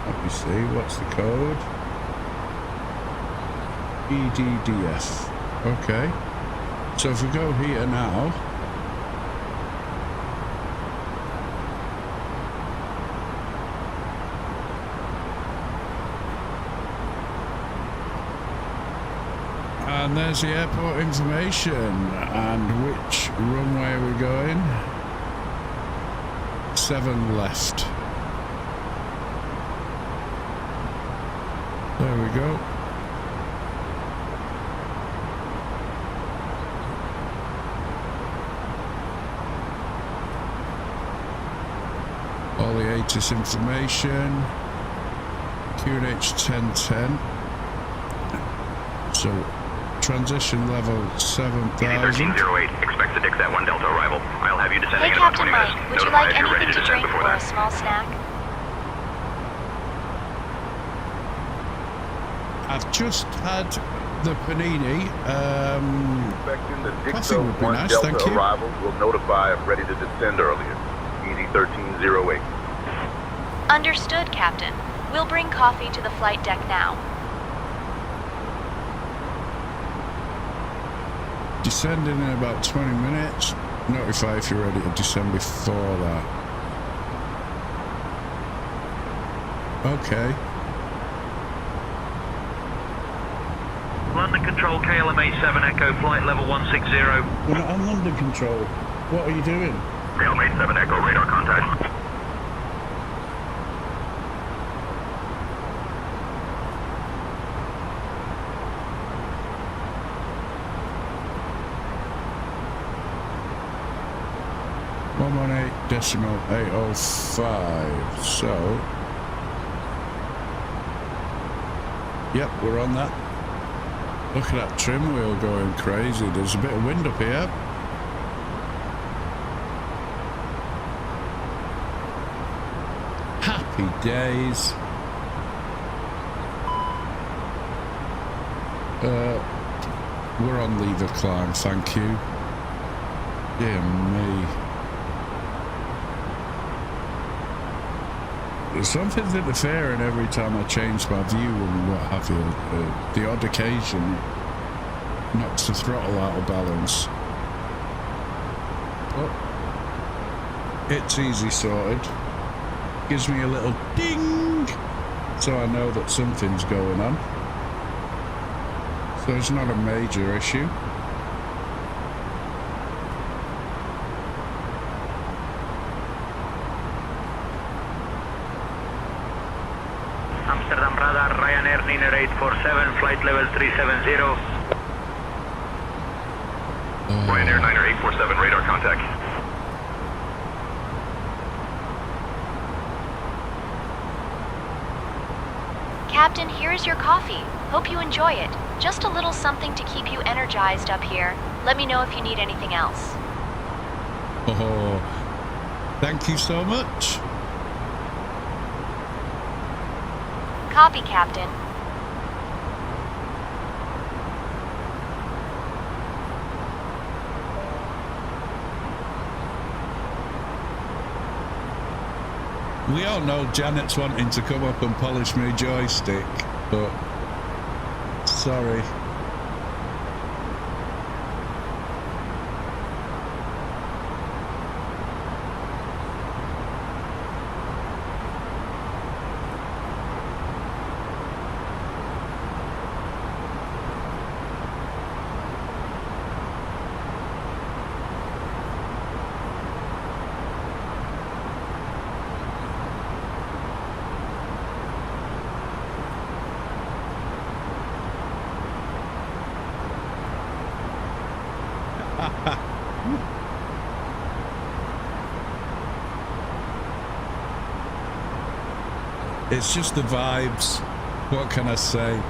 Let me see, what's the code? EDDF. Okay, so if we go here now, there's the airport information. And which runway are we going? 7 left. There we go. All the ATC information. QNH 1010. So, transition level 7,000. EasyJet 1308, expect the Dix at 1 Delta arrival. I'll have you descending Hey, in about Captain 20 minutes. Mike, would you Notify like if you're ready anything to to descend drink before or a that. small snack? I've just had the panini. Expecting the Dix Coffee would be 1 nice, Delta thank you. arrival. We'll notify if ready to descend earlier. Easy 1308. Understood, Captain. We'll bring coffee to the flight deck now. Descending in about 20 minutes. Notify if you're ready to descend before that. Okay. London Control, KLM 7 Echo, flight level 160. We're not on London Control. What are you doing? KLM 7 Echo, radar contact. .805. So, yep, we're on that. Look at that trim wheel going crazy. There's a bit of wind up here. Happy days. We're on lever climb, thank you. Dear me. Something's interfering every time I change my view and what have you. The odd occasion knocks the throttle out of balance. Oh, it's easy sorted. Gives me a little ding, so I know that something's going on. So it's not a major issue. Amsterdam radar, Ryanair Niner 847, flight level 370. Ryanair 9847, radar contact. Captain, here's your coffee. Hope you enjoy it. Just a little something to keep you energized up here. Let me know if you need anything else. Oh, thank you so much. Copy, Captain. We all know Janet's wanting to come up and polish my joystick, but sorry. It's just the vibes. What can I say?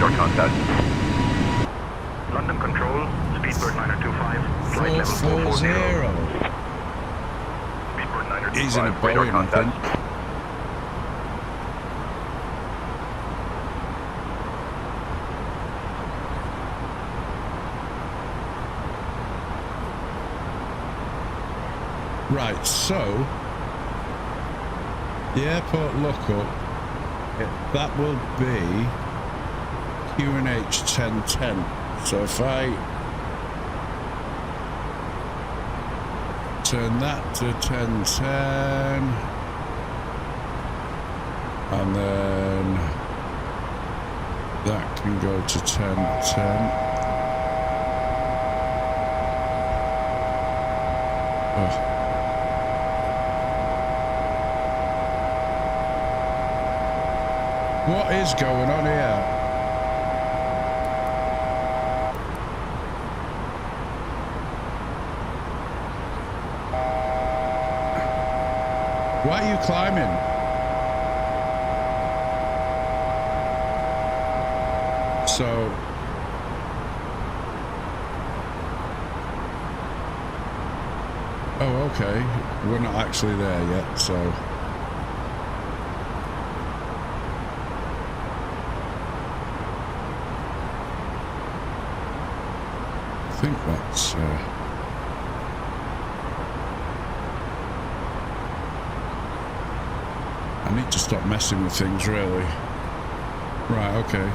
radar contact. London Control, Speedbird 925, flight level 440. Speedbird 925, He's in a radar Boeing, I contact. think. Right, so the airport lookup, that will be QNH 1010. So if I turn that to 1010 and then that can go to 1010. Oh. What is going on here? Why are you climbing? So oh, okay. We're not actually there yet, so I think that's I need to stop messing with things, really. Right, okay.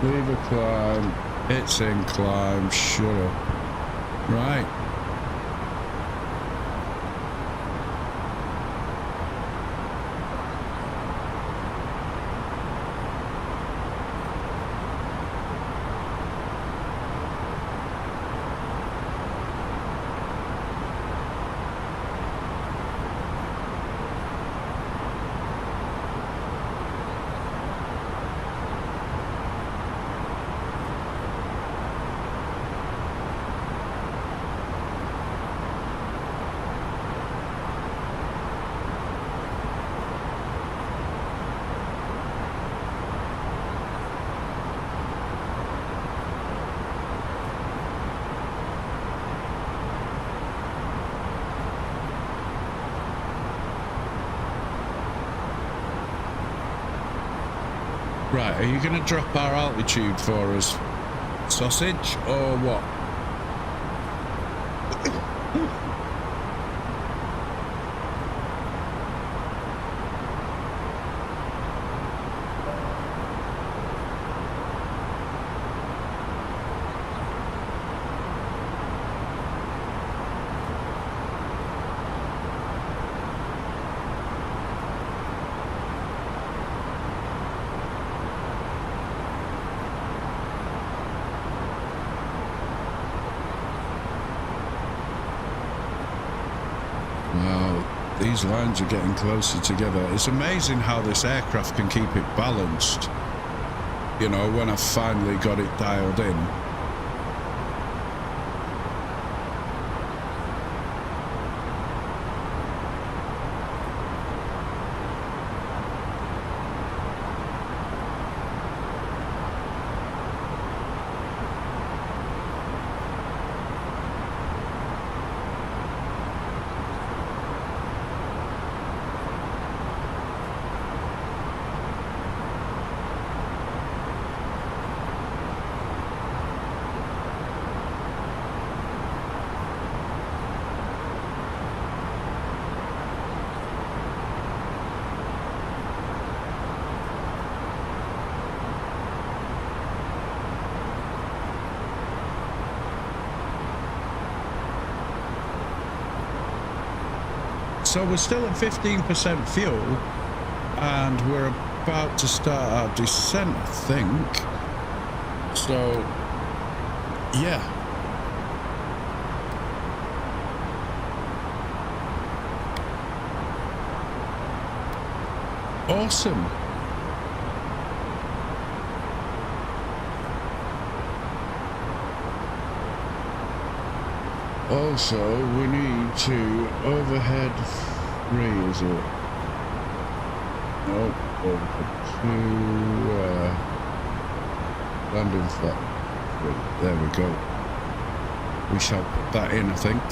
Leave a climb. It's in climb. Shut up. Right. Right, are you going to drop our altitude for us, sausage, or what? These lines are getting closer together. It's amazing how this aircraft can keep it balanced. You know, when I finally got it dialed in. So we're still at 15% fuel, and we're about to start our descent, I think. So, yeah. Awesome. Also, we need to overhead 3, is it? Nope, overhead 2, Landing flat 3. There we go. We shall put that in, I think.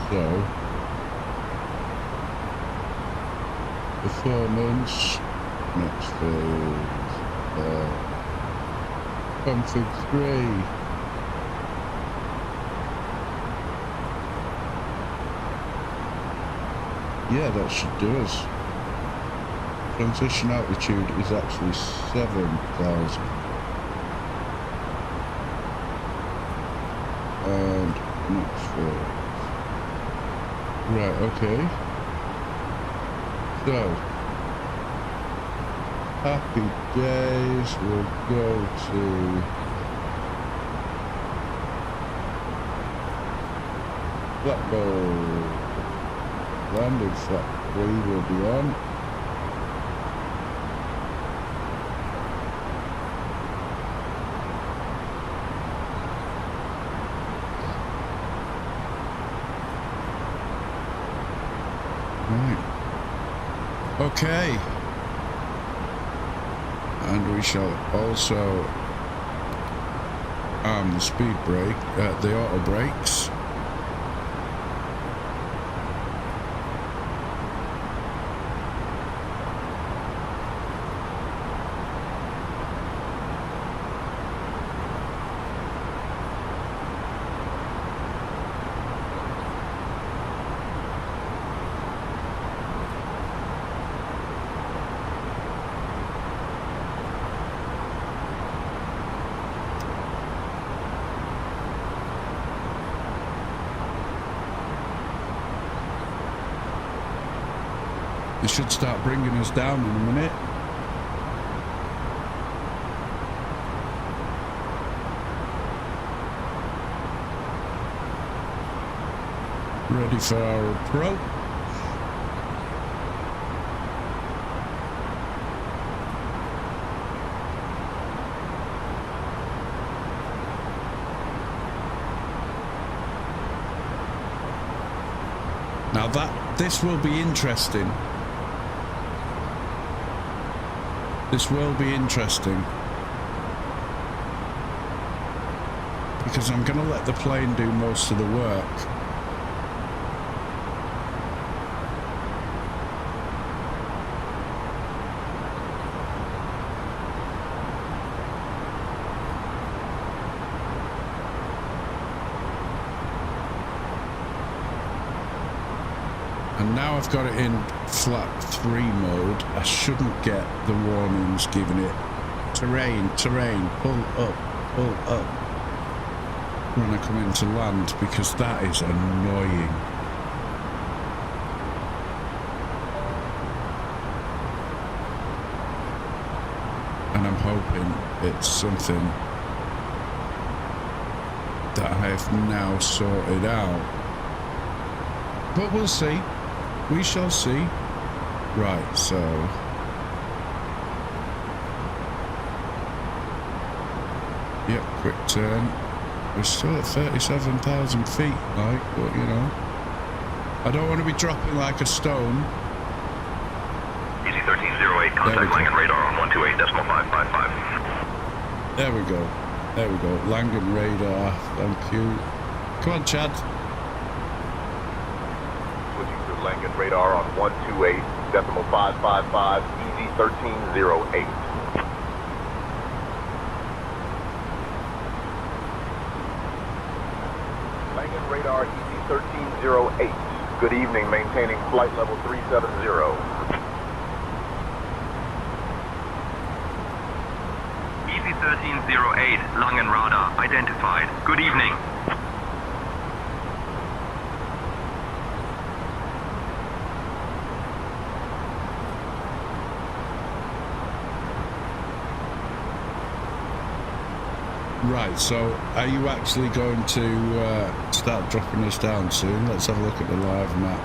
So, performance, next phase, config 3. Yeah, that should do us. Transition altitude is actually 7,000. And next phase. Right, okay. So, happy days, we'll go to Blackboard. Landing flat 3 will be on. Right. Okay. And we shall also arm the speed brake, the auto brakes. They should start bringing us down in a minute. Ready for our approach. Now this will be interesting. This will be interesting. Because I'm going to let the plane do most of the work. And now I've got it in flat 3 mode, I shouldn't get the warnings giving it terrain, pull up, when I come into land, because that is annoying. And I'm hoping it's something that I have now sorted out. But we'll see. We shall see. Right, so yep, quick turn. We're still at 37,000 feet, like, but you know, I don't want to be dropping like a stone. Easy 1308, contact Langen radar on 128.555. There we go. There we go. Langen radar, thank you. Come on, Chad. Langen radar on 128.555, easy 1308. Langen radar, easy 1308. Good evening, maintaining flight level 370. Easy 1308, Langen radar identified. Good evening. Right, so are you actually going to start dropping us down soon? Let's have a look at the live map.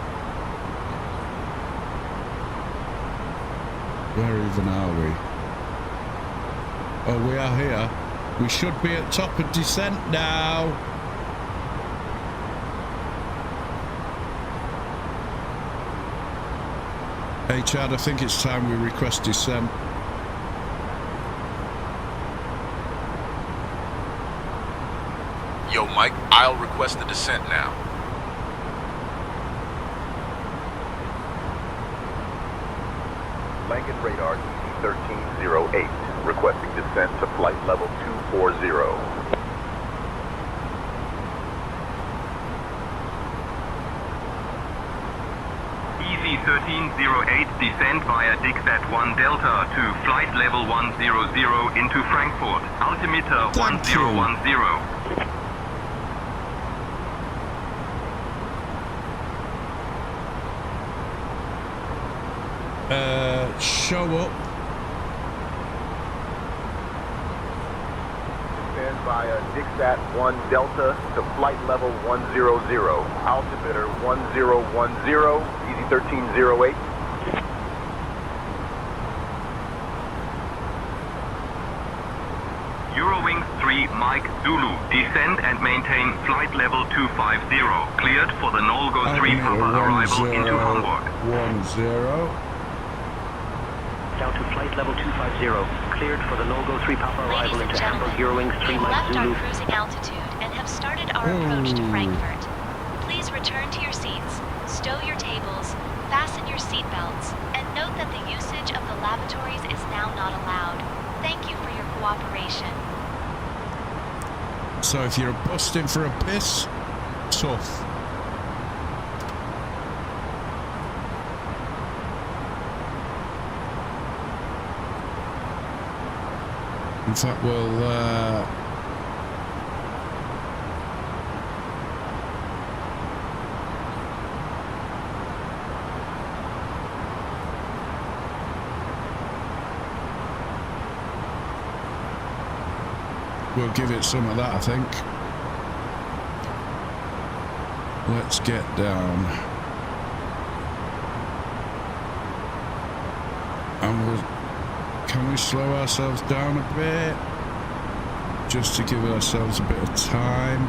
Where even are we? Oh, we are here. We should be at top of descent now. Hey Chad, I think it's time we request descent. Yo, Mike, I'll request the descent now. Langen radar EC1308, requesting descent to flight level 240. EasyJet descend via DigSat 1 Delta to flight level 100 into Frankfurt. Altimeter 1010. Show up. Descend via DigSat 1 Delta to flight level 100. Altimeter 1010, EasyJet 1308. Eurowings 3 Mike Zulu, descend and maintain flight level 250. Cleared for the Nolgo 3 Papa arrival into Hamburg. 10. Down to flight level 250. Cleared for the Nolgo 3 Papa arrival Ladies and into Hamburg. gentlemen, Eurowings 3 we've Mike left Zulu. our cruising altitude and have started our approach to Frankfurt. Please return to your seats, stow your tables, fasten your seat belts, and note that the usage of the lavatories is now not allowed. Thank you for your cooperation. So if you're busting for a piss, tough. In fact, we'll give it some of that, I think. Let's get down. And can we slow ourselves down a bit? Just to give ourselves a bit of time.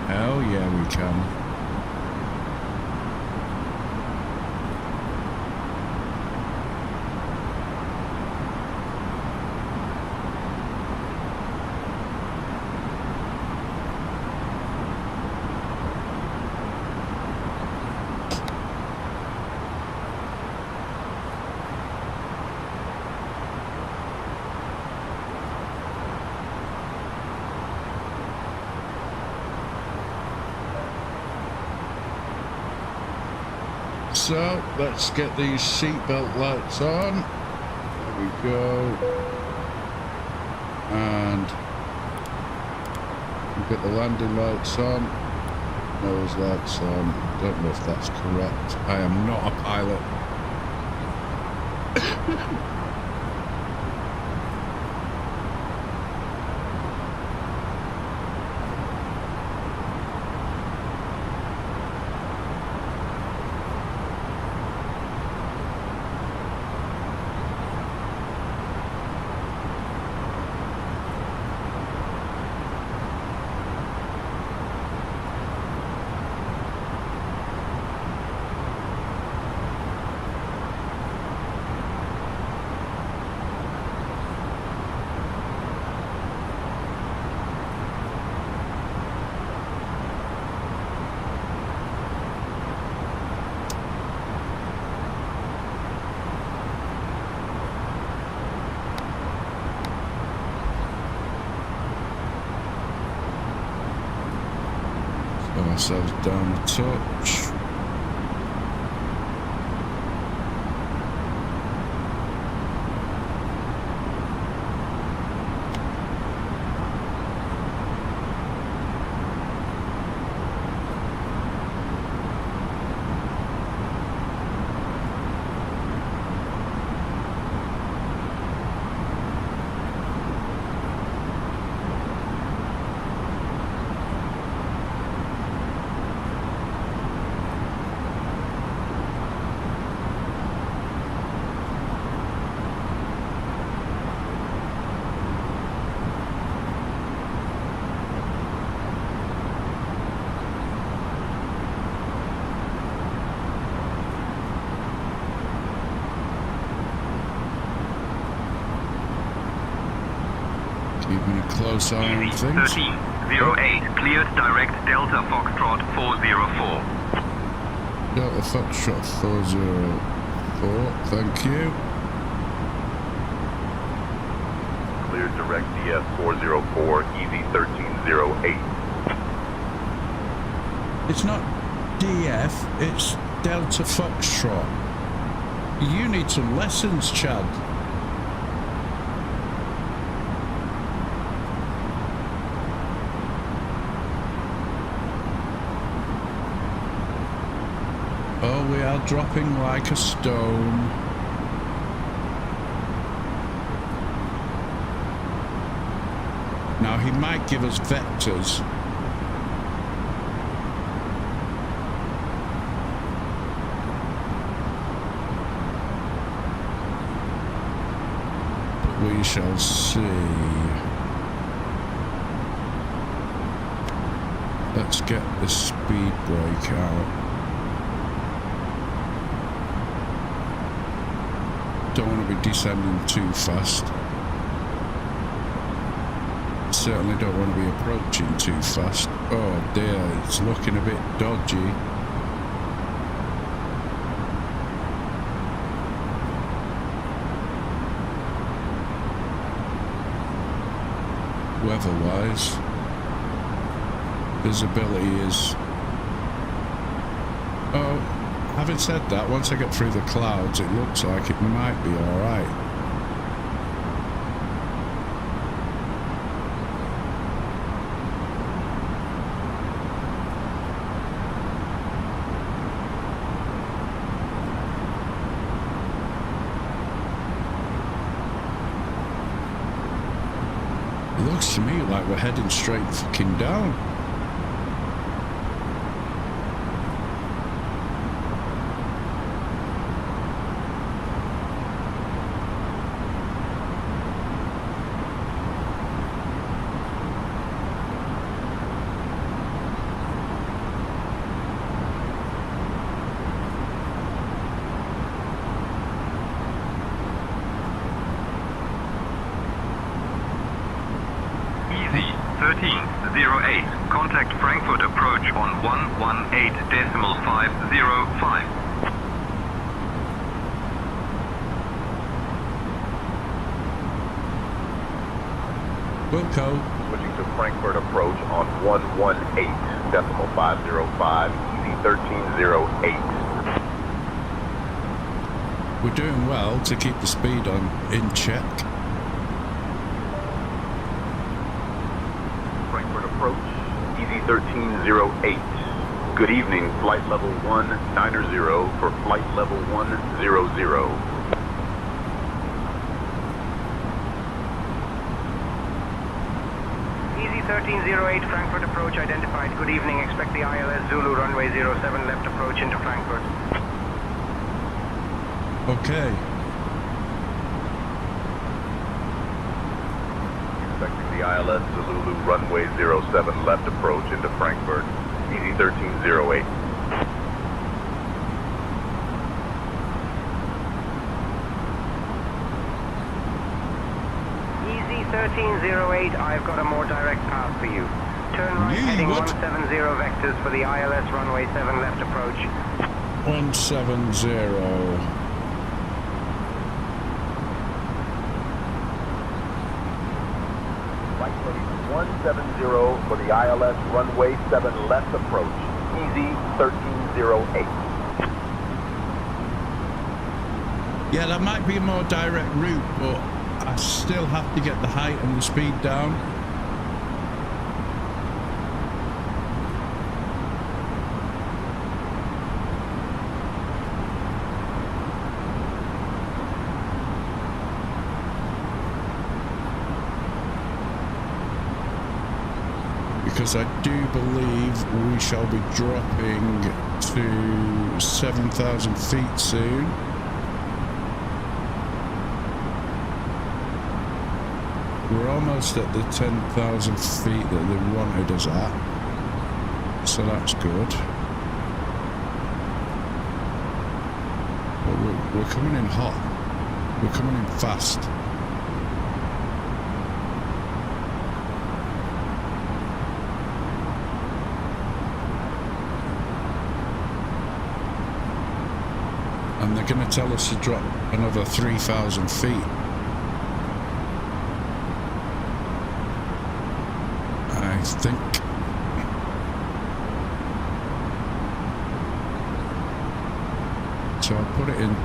Hell yeah, we can. So let's get these seatbelt lights on. There we go. And we'll get the landing lights on. Nose lights on. Don't know if that's correct. I am not a pilot. Ourselves down a touch. close eye on Easy things. 1308, cleared direct Delta Foxtrot 404. Delta Foxtrot 404, thank you. Cleared direct DS 404, Easy 1308. It's not DF, it's Delta Foxtrot. You need some lessons, Chad. Oh, we are dropping like a stone. Now, he might give us vectors. We shall see. Let's get the speed brake out. Don't want to be descending too fast. Certainly don't want to be approaching too fast. Oh dear, it's looking a bit dodgy. Weather-wise, visibility is... Oh, having said that, once I get through the clouds, it looks like it might be alright. Looks to me like we're heading straight fucking down. Easy 1308, contact Frankfurt approach on 118.505. Wilco. Switching to Frankfurt approach on 118.505, Easy 1308. We're doing well to keep the speed on in check. Frankfurt approach, Easy 1308. Good evening, flight level 190 for flight level 100. Easy 1308, Frankfurt approach identified. Good evening, expect the ILS Zulu runway 07 left approach into Frankfurt. Okay. Expecting the ILS Zulu runway 07 left approach into Frankfurt, Easy 1308. Easy 1308, I've got a more direct path for you. Turn right heading 170 vectors for the ILS runway 7 left approach. 170. Flight 170 for the ILS runway 7 left approach, Easy 1308. Yeah, that might be a more direct route, but I still have to get the height and the speed down. Because I do believe we shall be dropping to 7,000 feet soon. We're almost at the 10,000 feet that they wanted us at, so that's good. But we're coming in hot. We're coming in fast. And they're going to tell us to drop another 3,000 feet. I think. So I'll put it in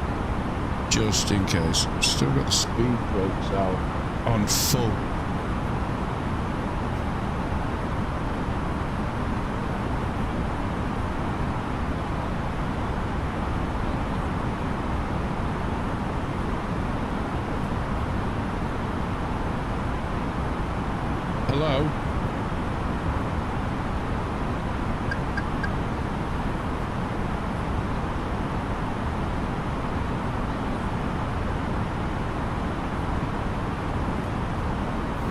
just in case. Still got the speed brakes out on full. Hello?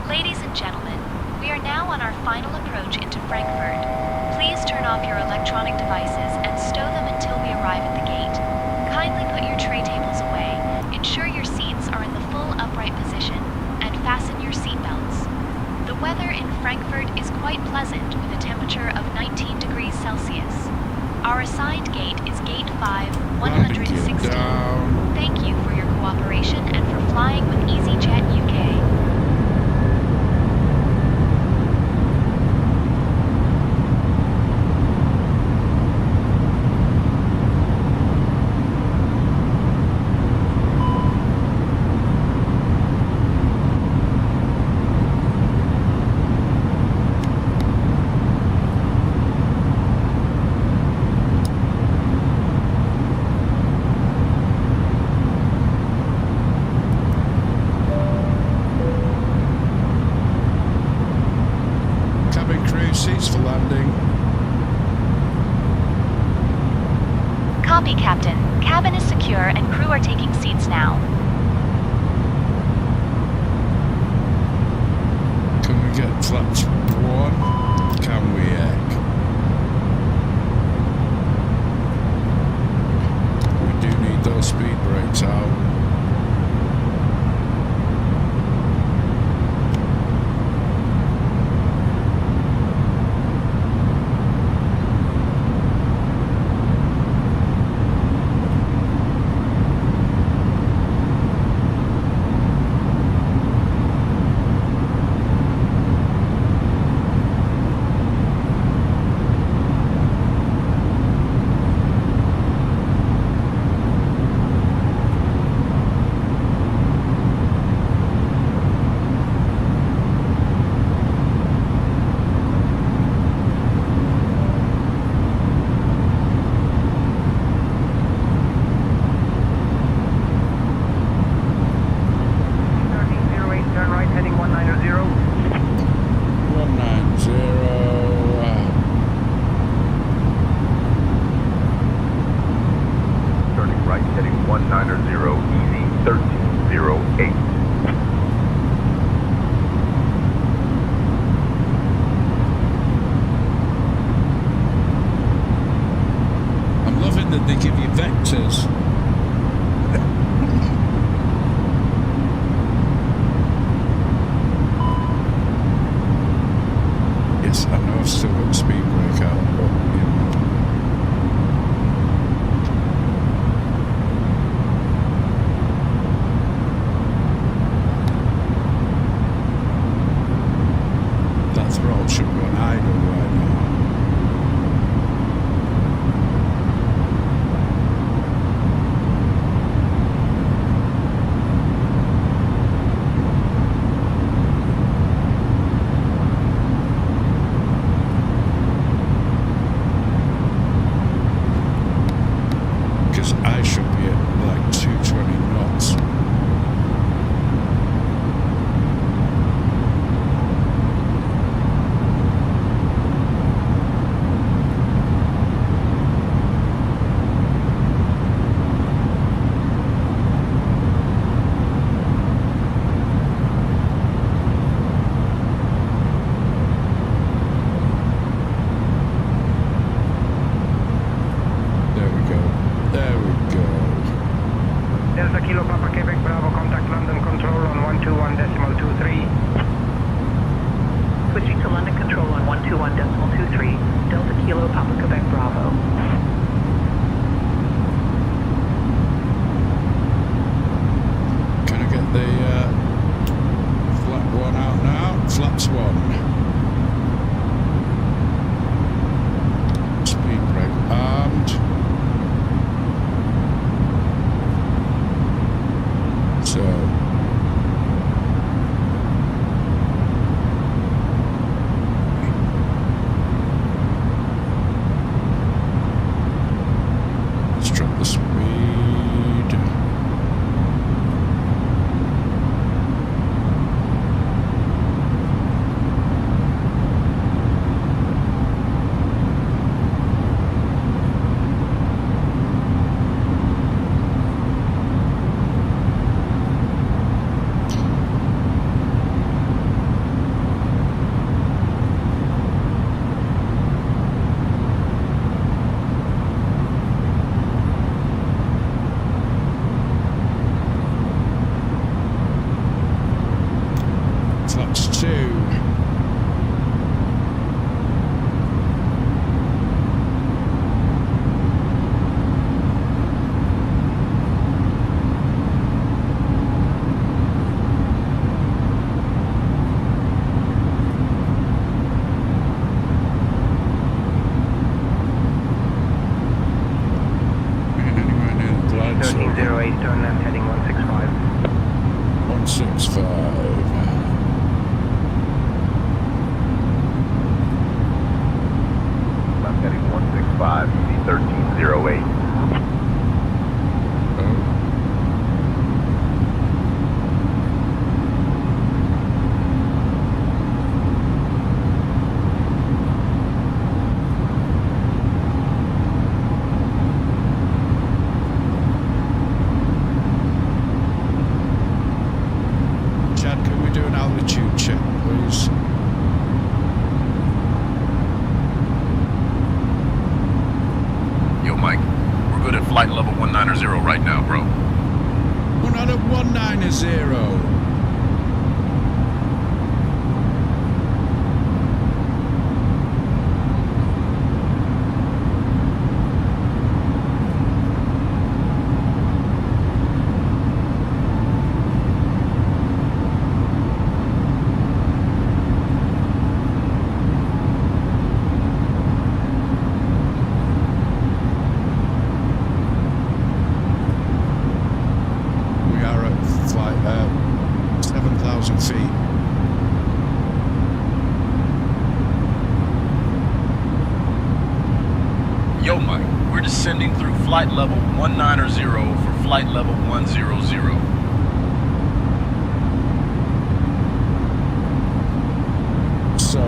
Ladies and gentlemen, we are now on our final approach into Frankfurt. Please turn off your electronic devices and stow them until we arrive at the gate. Kindly put your tray tables away, ensure your seats are in the full upright position, and fasten your seatbelts. The weather in Frankfurt is quite pleasant with a temperature of 19 degrees Celsius. Our assigned gate is Gate 5, 116. Thank you for your cooperation and for flying with EasyJet UK. Seats for landing. Copy, Captain. Cabin is secure and crew are taking seats now. Can we get flaps 1? Can we, We do need those speed brakes out. That they give you vectors. Yes, I know I've still got the speed brake out, but you know. That throttle should be on idle right now. 1308, turn left heading 165. 165. Left heading 165, easy 1308. Chad, can we do an altitude check, please? Yo, Mike, we're good at flight level 190 right now, bro. We're not at 190. We are at 7,000 feet. Yo, Mike, we're descending through flight level 190 for flight level 100. So,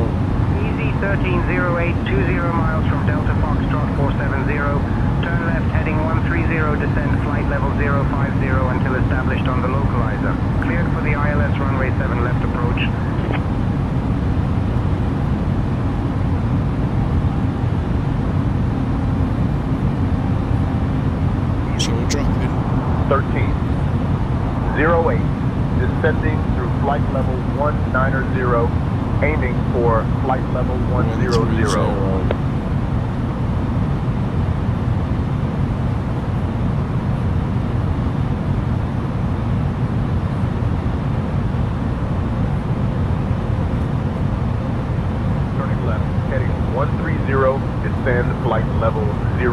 Easy 1308, 20 miles from Delta Foxtrot 470. Turn left heading 130, descend flight level 050 until established on the localizer. Cleared for the ILS runway 7 left approach. so we're dropping. 1308, descending through flight level 190, aiming for flight level 100. 130. Turning left, heading 130, descend flight level 050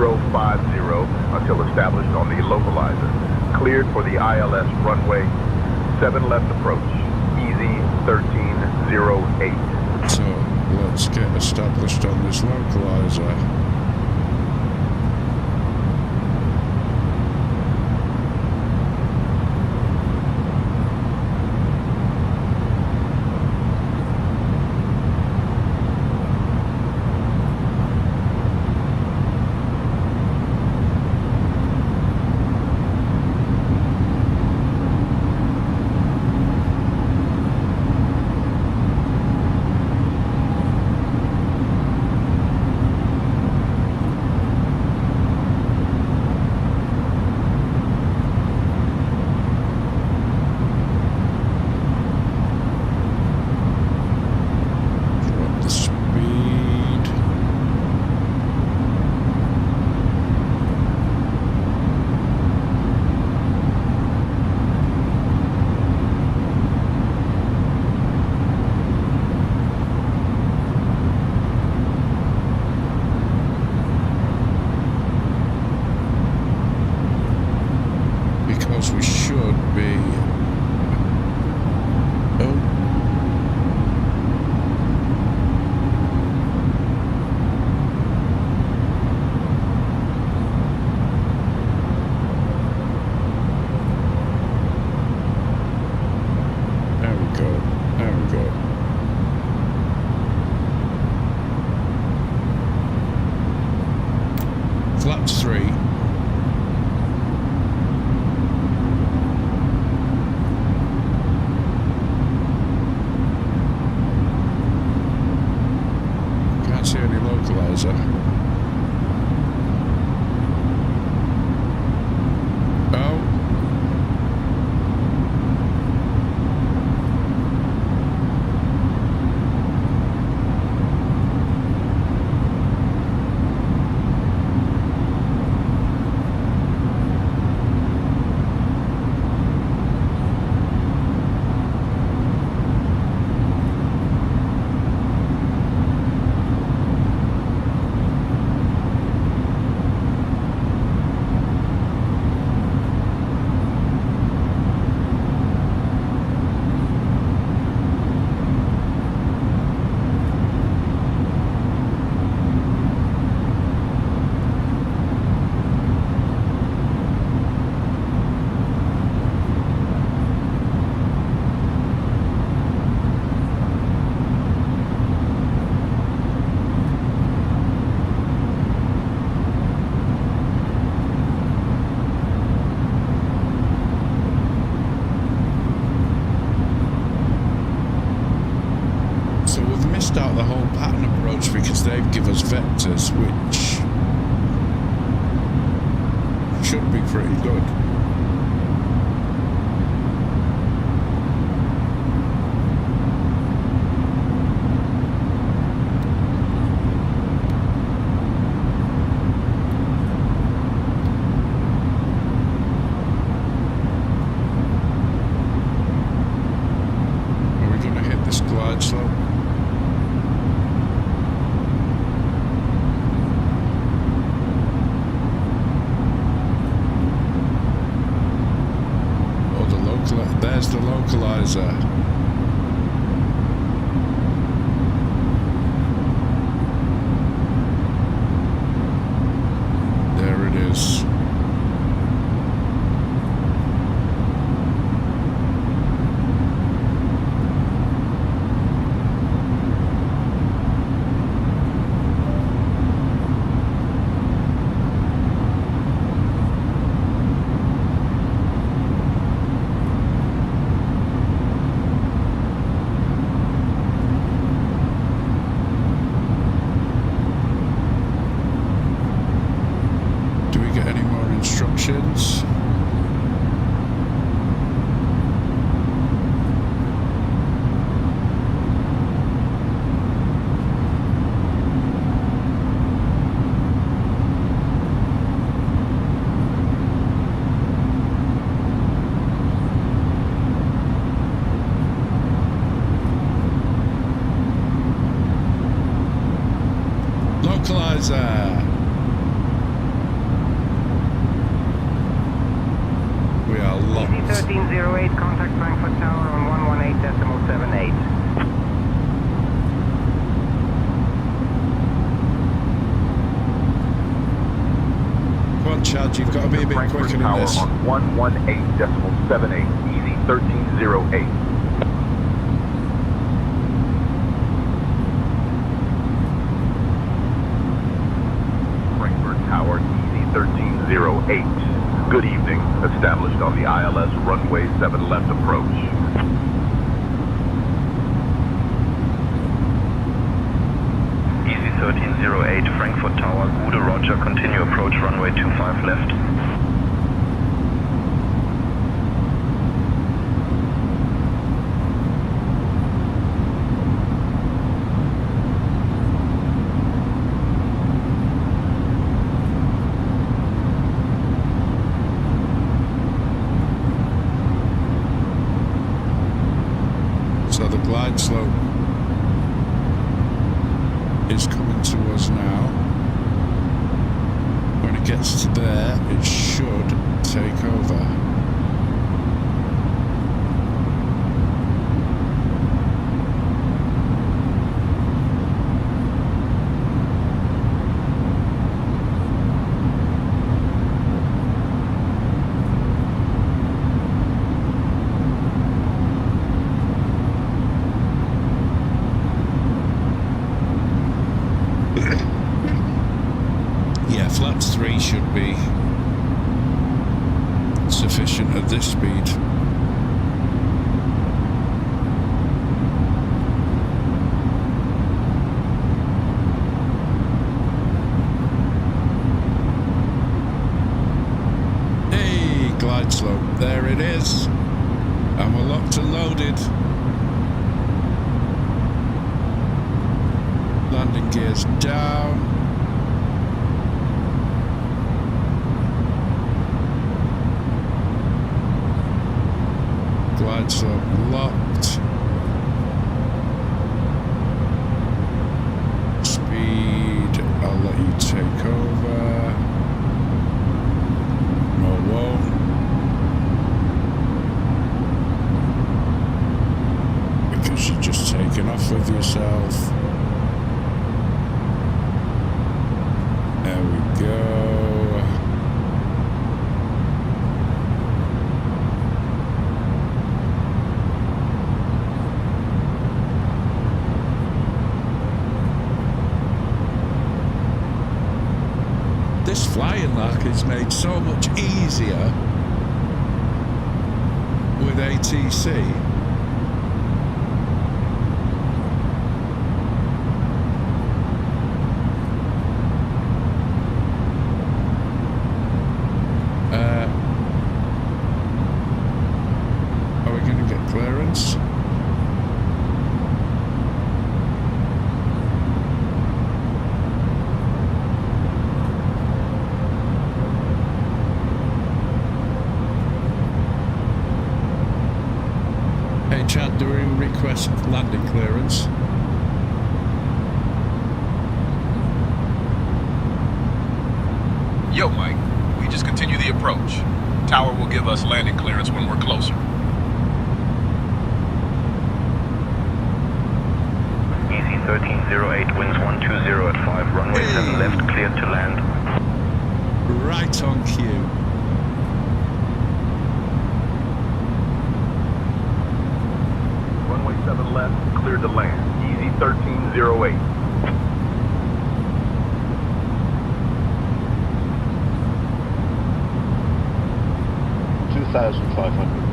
until established on the localizer. Cleared for the ILS runway 7 left approach. Easy 1308. So let's get established on this localizer. they give us vectors, which should be pretty good. Are we going to hit this glide slope? There's the localizer. There it is. Instructions. Localizer. EasyJet 1308, contact Frankfurt Tower on 118.78. Come on, Chad, you've got to be a bit quicker than this. On 118.78, Easy 1308. Frankfurt Tower, Easy 1308. Good evening. Established on the ILS runway 7 left approach. Easy 1308, Frankfurt Tower, Gude, Roger, continue approach runway 25 left. So the glide slope is coming to us now. When it gets to there, it should take over. Flaps 3 should be sufficient at this speed. Hey, glide slope, there it is. And we're locked and loaded. Landing gears down. Glide slope locked. Speed, I'll let you take over. No, won't. Because you're just taking off with yourself. There we go. This flying lark is made so much easier with ATC. Engineering request landing clearance. Yo, Mike. We just continue the approach. Tower will give us landing clearance when we're closer. Easy 1308, winds 120 at 5, runway 7 left, cleared to land. Right on cue. Runway 7 left, cleared to land. Easy 1308. $2,500.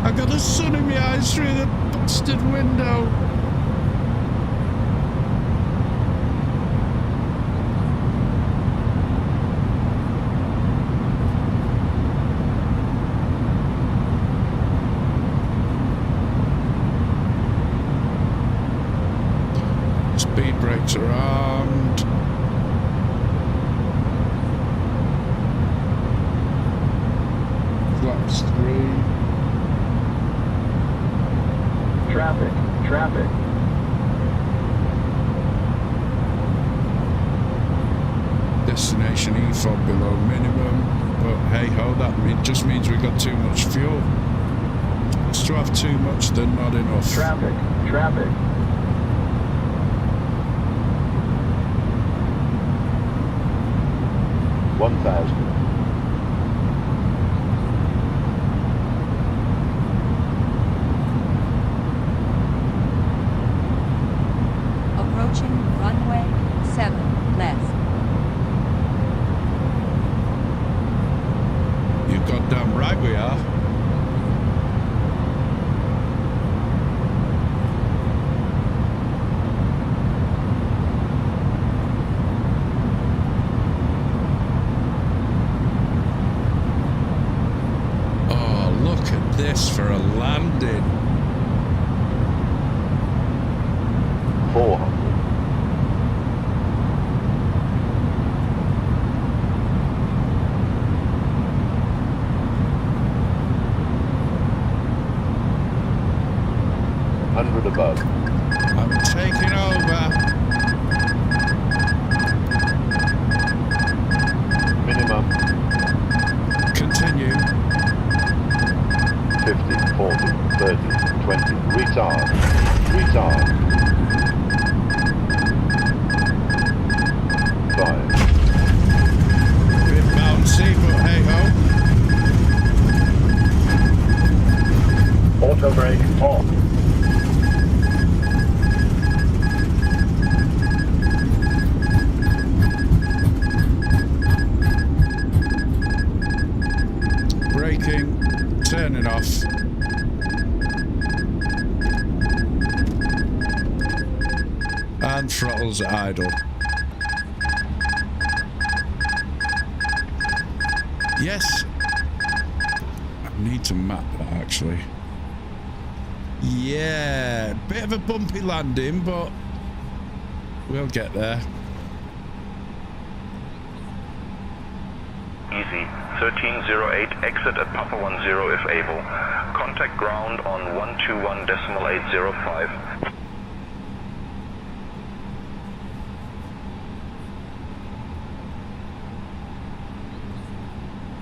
I got the sun in my eyes through the bastard window. Speed brakes are armed. Flaps 3. Traffic. Destination EFOB below minimum. But hey ho, that just means we got too much fuel. It's to have too much than not enough. Traffic. 1,000. Approaching runway 7 left. You're goddamn right we are. Oh, look at this for a landing. 400. Above. I'm taking over. Minimum. Continue. 50, 40, 30, 20. Retard. 5. Bit bouncy, but hey ho. Auto brake off. Braking, turning off. And throttles idle. Yes. I need to map that actually. Yeah, bit of a bumpy landing, but we'll get there. Easy 1308, exit at Papa 10 if able. Contact ground on 121.805.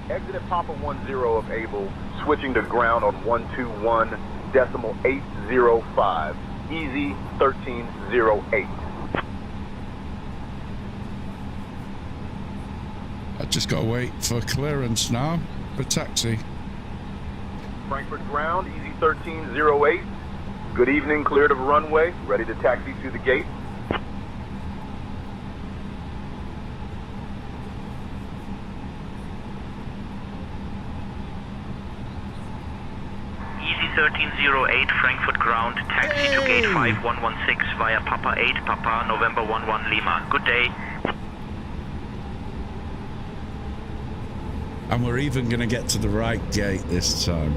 Exit at Papa 10 if able, switching to ground on 121.805. Easy 1308. I just gotta wait for clearance now for taxi. Frankfurt ground, Easy 1308. Good evening, cleared of runway, ready to taxi to the gate. 1308 Frankfurt ground, taxi to gate 5116 via Papa 8 Papa November 11 Lima. Good day. And we're even going to get to the right gate this time.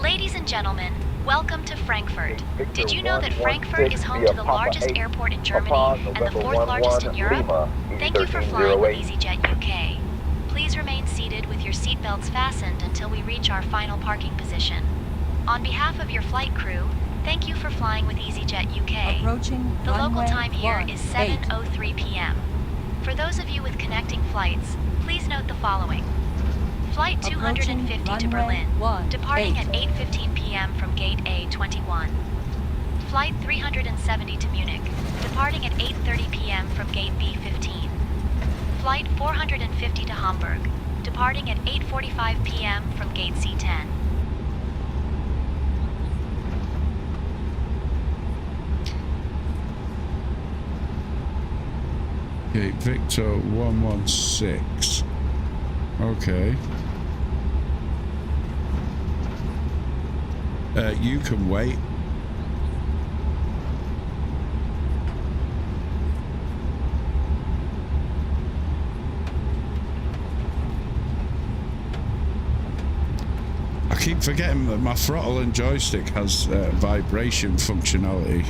Ladies and gentlemen, welcome to Frankfurt. Did you know that Frankfurt is home to the largest airport in Germany and the fourth largest in Europe? Thank you for flying with EasyJet UK. Please remain seated with your seatbelts fastened until we reach our final parking position. On behalf of your flight crew, thank you for flying with EasyJet UK. Approaching The local runway time here is 18. 7:03 p.m. For those of you with connecting flights, please note the following. Flight 250 to Berlin, departing at 8:15 p.m. from gate A21. Flight 370 to Munich, departing at 8:30 p.m. from gate B15. Flight 450 to Hamburg, departing at 8:45 p.m. from gate C10. Gate Victor 116. Okay. You can wait. I keep forgetting that my throttle and joystick has vibration functionality,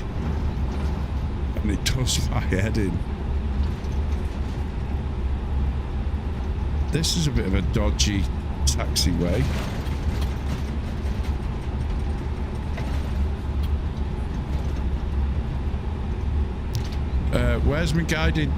and it does my head in. This is a bit of a dodgy taxiway. Where's my guided?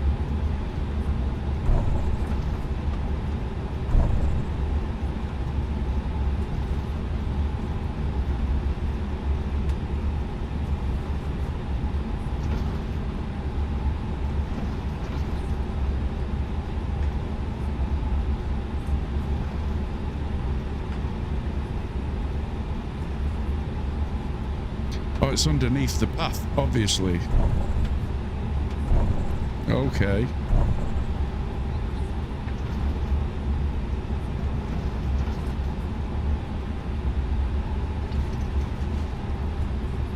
Oh, it's underneath the path, obviously. Okay.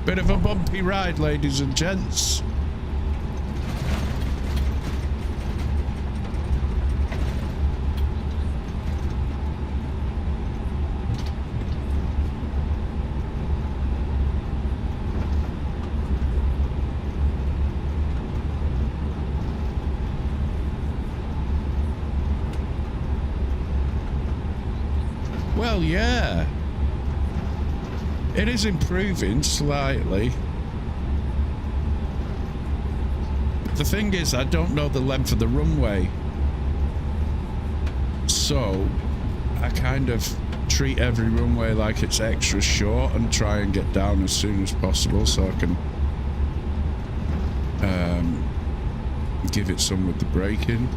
Bit of a bumpy ride, ladies and gents. Well, yeah. It is improving slightly. The thing is, I don't know the length of the runway. So, I kind of treat every runway like it's extra short and try and get down as soon as possible so I can give it some with the braking.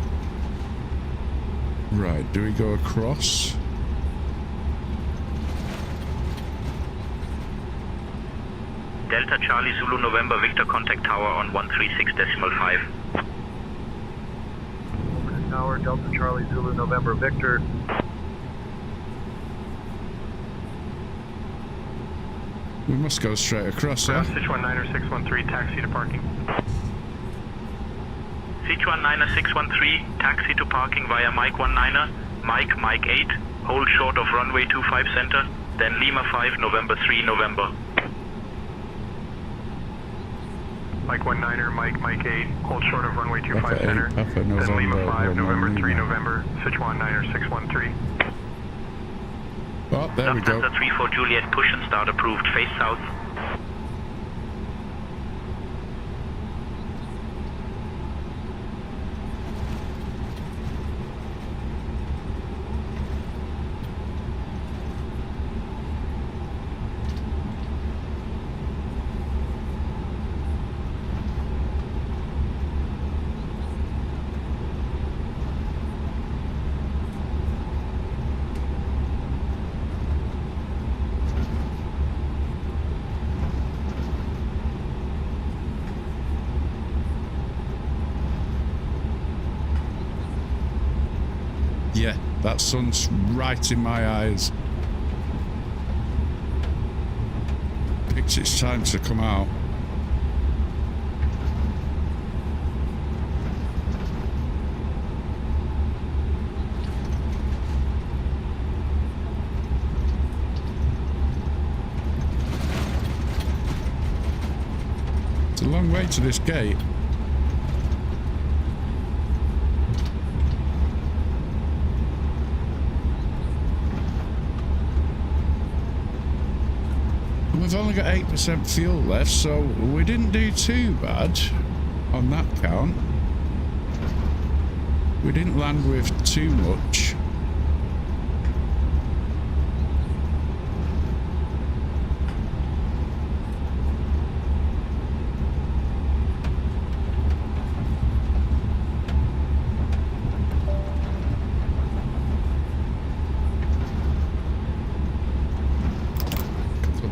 Right, do we go across? Delta Charlie Zulu November Victor contact tower on 136.5. Tower, Delta Charlie Zulu November Victor. We must go straight across, huh? Sichuan 9er 613, taxi to parking. Sichuan 9er 613, taxi to parking via Mike 19er, Mike 8, hold short of runway 25 center, then Lima 5 November 3 November. Mike 19er, Mike 8, hold short of runway 25 center, Papa then Lima 5 November 3 Lima. November, Sichuan 9er 613. Oh, there we go. Lufthansa 34 Juliet, push and start approved, face south. That sun's right in my eyes. Thinks it's time to come out. It's a long way to this gate. We've only got 8% fuel left, so we didn't do too bad on that count. We didn't land with too much.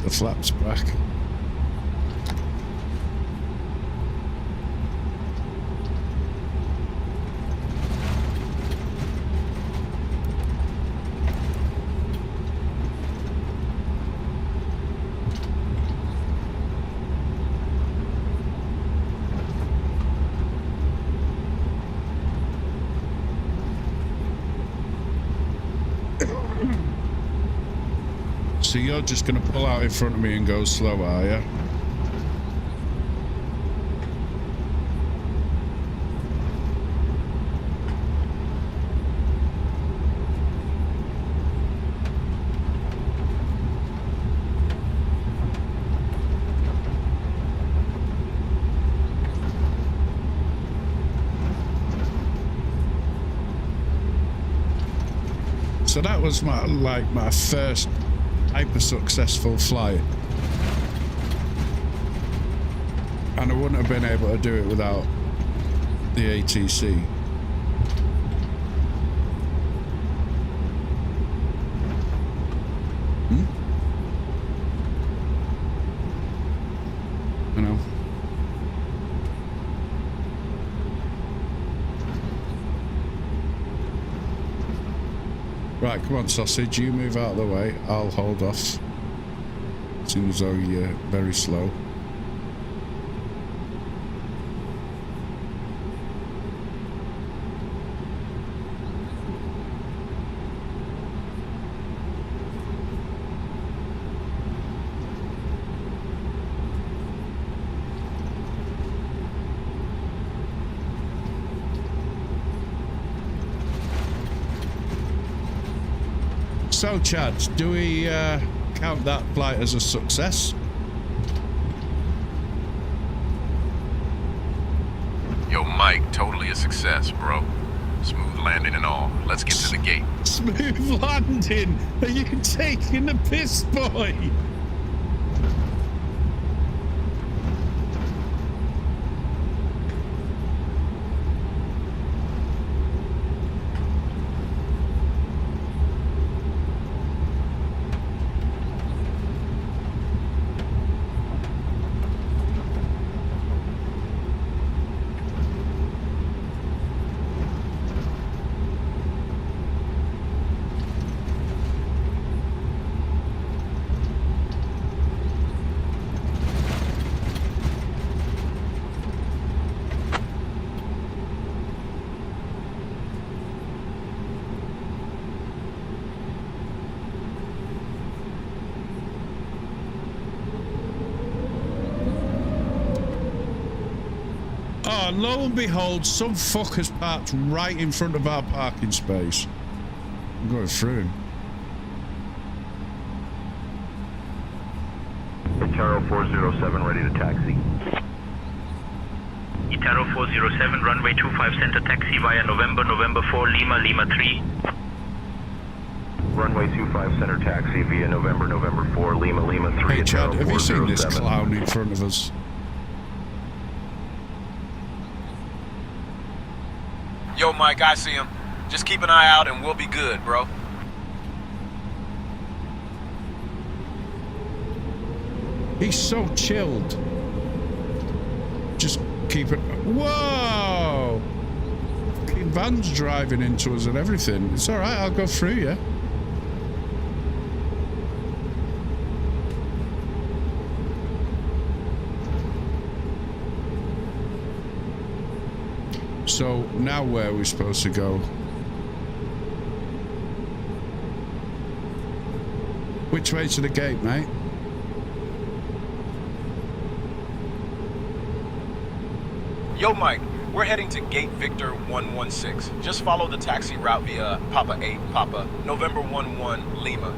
The flaps back. So you're just going to pull out in front of me and go slow, are you? So that was my first hyper successful flight, and I wouldn't have been able to do it without the ATC. I know. Right, come on, sausage, you move out of the way. I'll hold off. Seems as though you're very slow. So, Chad, do we count that flight as a success? Yo, Mike, totally a success, bro. Smooth landing and all. Let's get to the gate. Smooth landing? Are you taking the piss, boy? Oh, lo and behold, some fucker's parked right in front of our parking space. I'm going through him. Itaro 407 ready to taxi. Itaro 407, runway 25 center taxi via November 4, Lima 3. Runway 25 center taxi via November 4, Lima 3. Hey Chad, Itaro have you seen this 407. clown in front of us? Yo, Mike, I see him. Just keep an eye out and we'll be good, bro. He's so chilled. Just keep it. Whoa! Fucking van's driving into us and everything. It's all right. I'll go through you. So now where are we supposed to go? Which way to the gate, mate? Yo, Mike, we're heading to Gate Victor 116. Just follow the taxi route via Papa 8, Papa, November 11, Lima.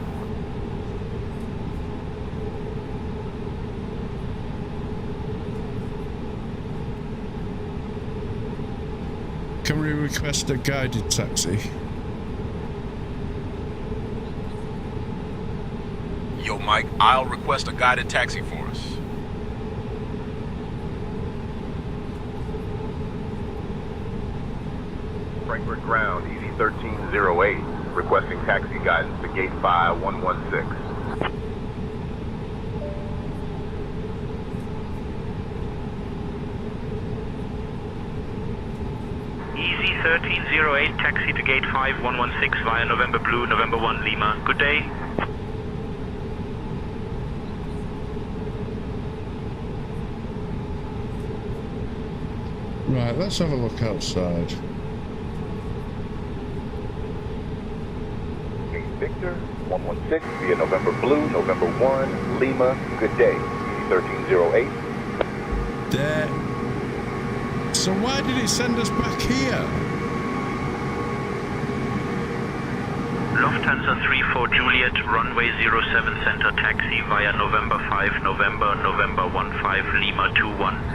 Can we request a guided taxi? Yo, Mike, I'll request a guided taxi for us. Frankfurt ground, Easy 1308, requesting taxi guidance to Gate 5116. Easy 1308, taxi to Gate 5116 via November Blue, November 1 Lima. Good day. Right, let's have a look outside. Gate Victor 116 via November Blue, November 1, Lima. Good day. Easy 1308. There. So why did it send us back here? Lufthansa 34 Juliet, runway 07 center taxi via November 5 November, November 15 Lima 21.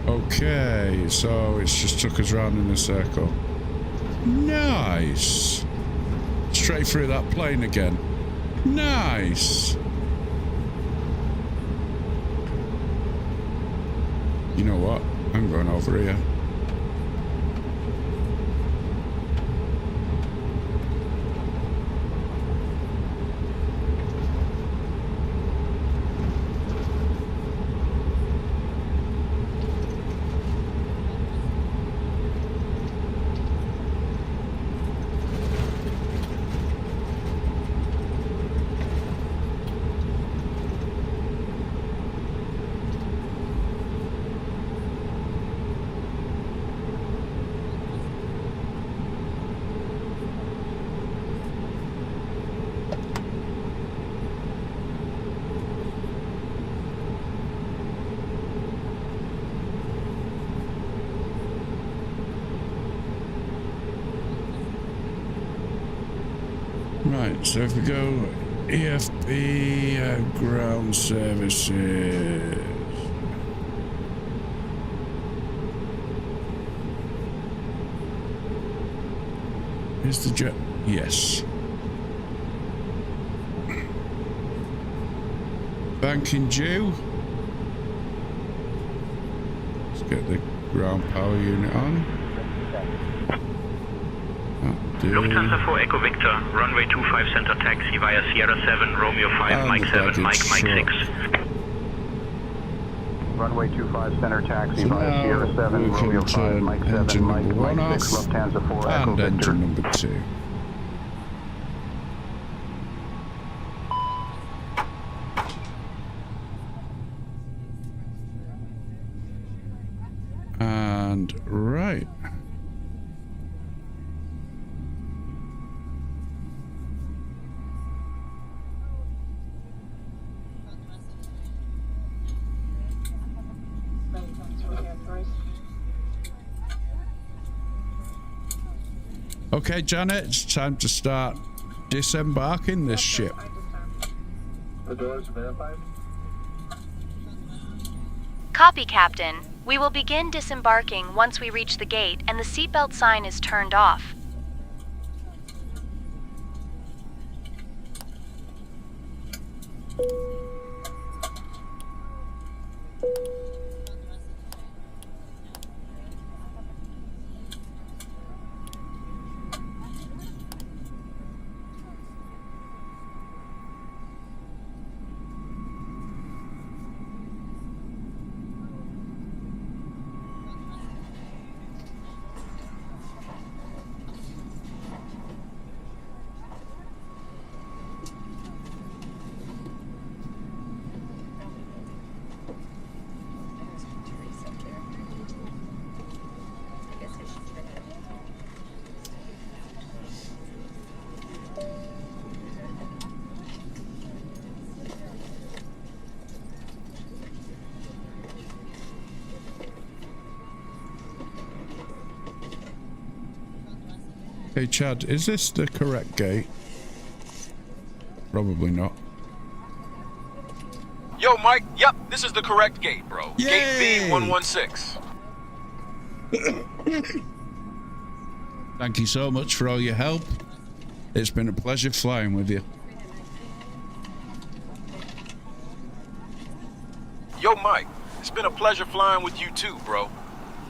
Okay, so it's just took us round in a circle. Nice. Straight through that plane again. Nice. You know what? I'm going over here. Right, so if we go EFB ground services. Is the jet? Yes. Banking due. Let's get the ground power unit on. Lufthansa 4 Echo Victor, runway 25 center taxi via Sierra 7, Romeo 5, And Mike 7, Mike 6. Runway 25 center taxi So via Sierra 7, we Romeo can 5, turn Mike 7, engine Mike, number 1 Mike off 6, Lufthansa 4 Echo and Victor. engine number 2. And right. Okay, Janet, it's time to start disembarking this ship. The doors verified. Copy, Captain. We will begin disembarking once we reach the gate and the seatbelt sign is turned off. Hey Chad, is this the correct gate? Probably not. Yo, Mike. Yep, this is the correct gate, bro. Yay! Gate B116. Thank you so much for all your help. It's been a pleasure flying with you. Yo, Mike. It's been a pleasure flying with you too, bro.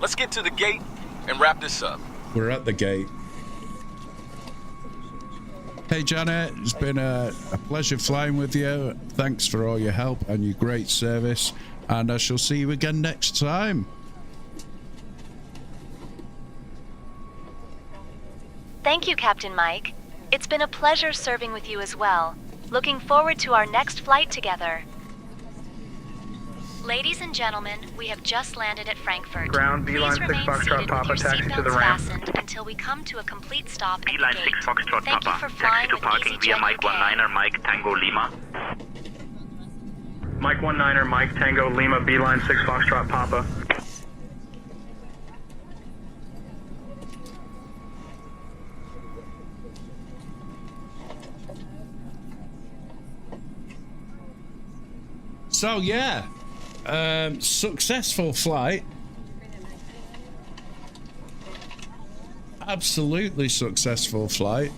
Let's get to the gate and wrap this up. We're at the gate. Hey Janet, it's been a pleasure flying with you. Thanks for all your help and your great service, and I shall see you again next time. Thank you, Captain Mike. It's been a pleasure serving with you as well. Looking forward to our next flight together. Ladies and gentlemen, we have just landed at Frankfurt. Ground, Beeline 6 Foxtrot Papa, taxi to the ramp. Fastened until we come to a complete stop at Beeline the 6 gate. Foxtrot Thank you Papa, for taxi flying to with parking via EasyJet Mike UK. 19er, Mike Tango Lima. Mike 19er, Mike Tango Lima, Beeline 6 Foxtrot Papa. So yeah, successful flight. Absolutely successful flight.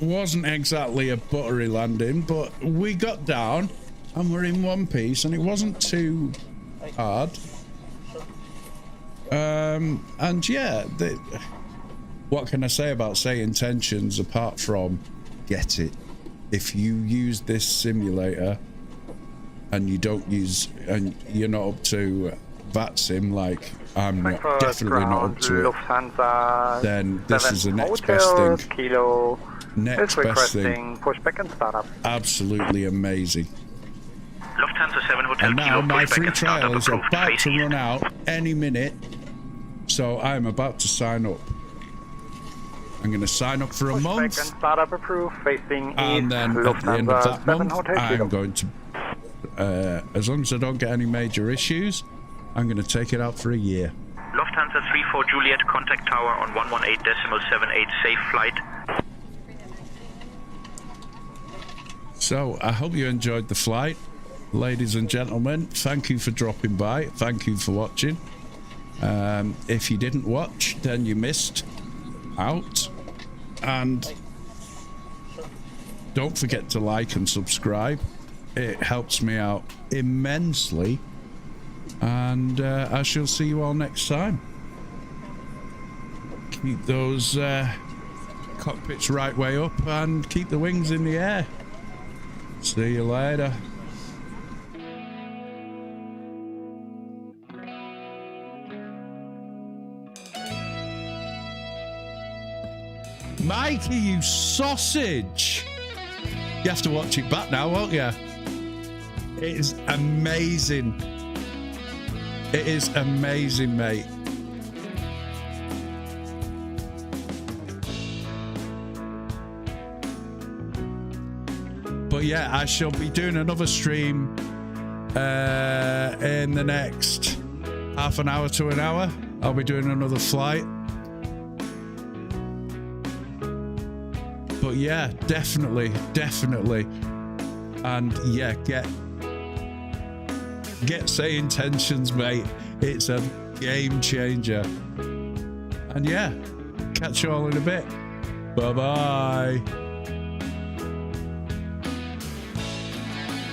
Wasn't exactly a buttery landing, but we got down and we're in one piece and it wasn't too hard. And yeah, what can I say about SayIntentions apart from get it? If you use this simulator and you don't use, and you're not up to VATSIM, like I'm definitely not up to it, then this is the next best thing. Next best thing. Pushback and startup. Absolutely amazing. Lufthansa 7 Hotel And now Kilo, my pushback free and trial startup is approved, about face to east. run out any minute, so I'm about to sign up. I'm going to sign up for a month, And startup approved, facing and east, then at the end of that Lufthansa 7 month, Hotel I'm Kilo. going to, as long as I don't get any major issues, I'm going to take it out for a year. Lufthansa 34 Juliet, contact tower on 118.78, safe flight. So I hope you enjoyed the flight, ladies and gentlemen. Thank you for dropping by. Thank you for watching. If you didn't watch, then you missed out. And don't forget to like and subscribe. It helps me out immensely. And I shall see you all next time. Keep those cockpits right way up and keep the wings in the air. See you later. Mikey, you sausage! You have to watch it back now, won't you? It is amazing. It is amazing, mate. But yeah, I shall be doing another stream in the next half an hour to an hour. I'll be doing another flight. But yeah, definitely. And yeah, get SayIntentions, mate. It's a game changer. And yeah, catch you all in a bit. Bye-bye.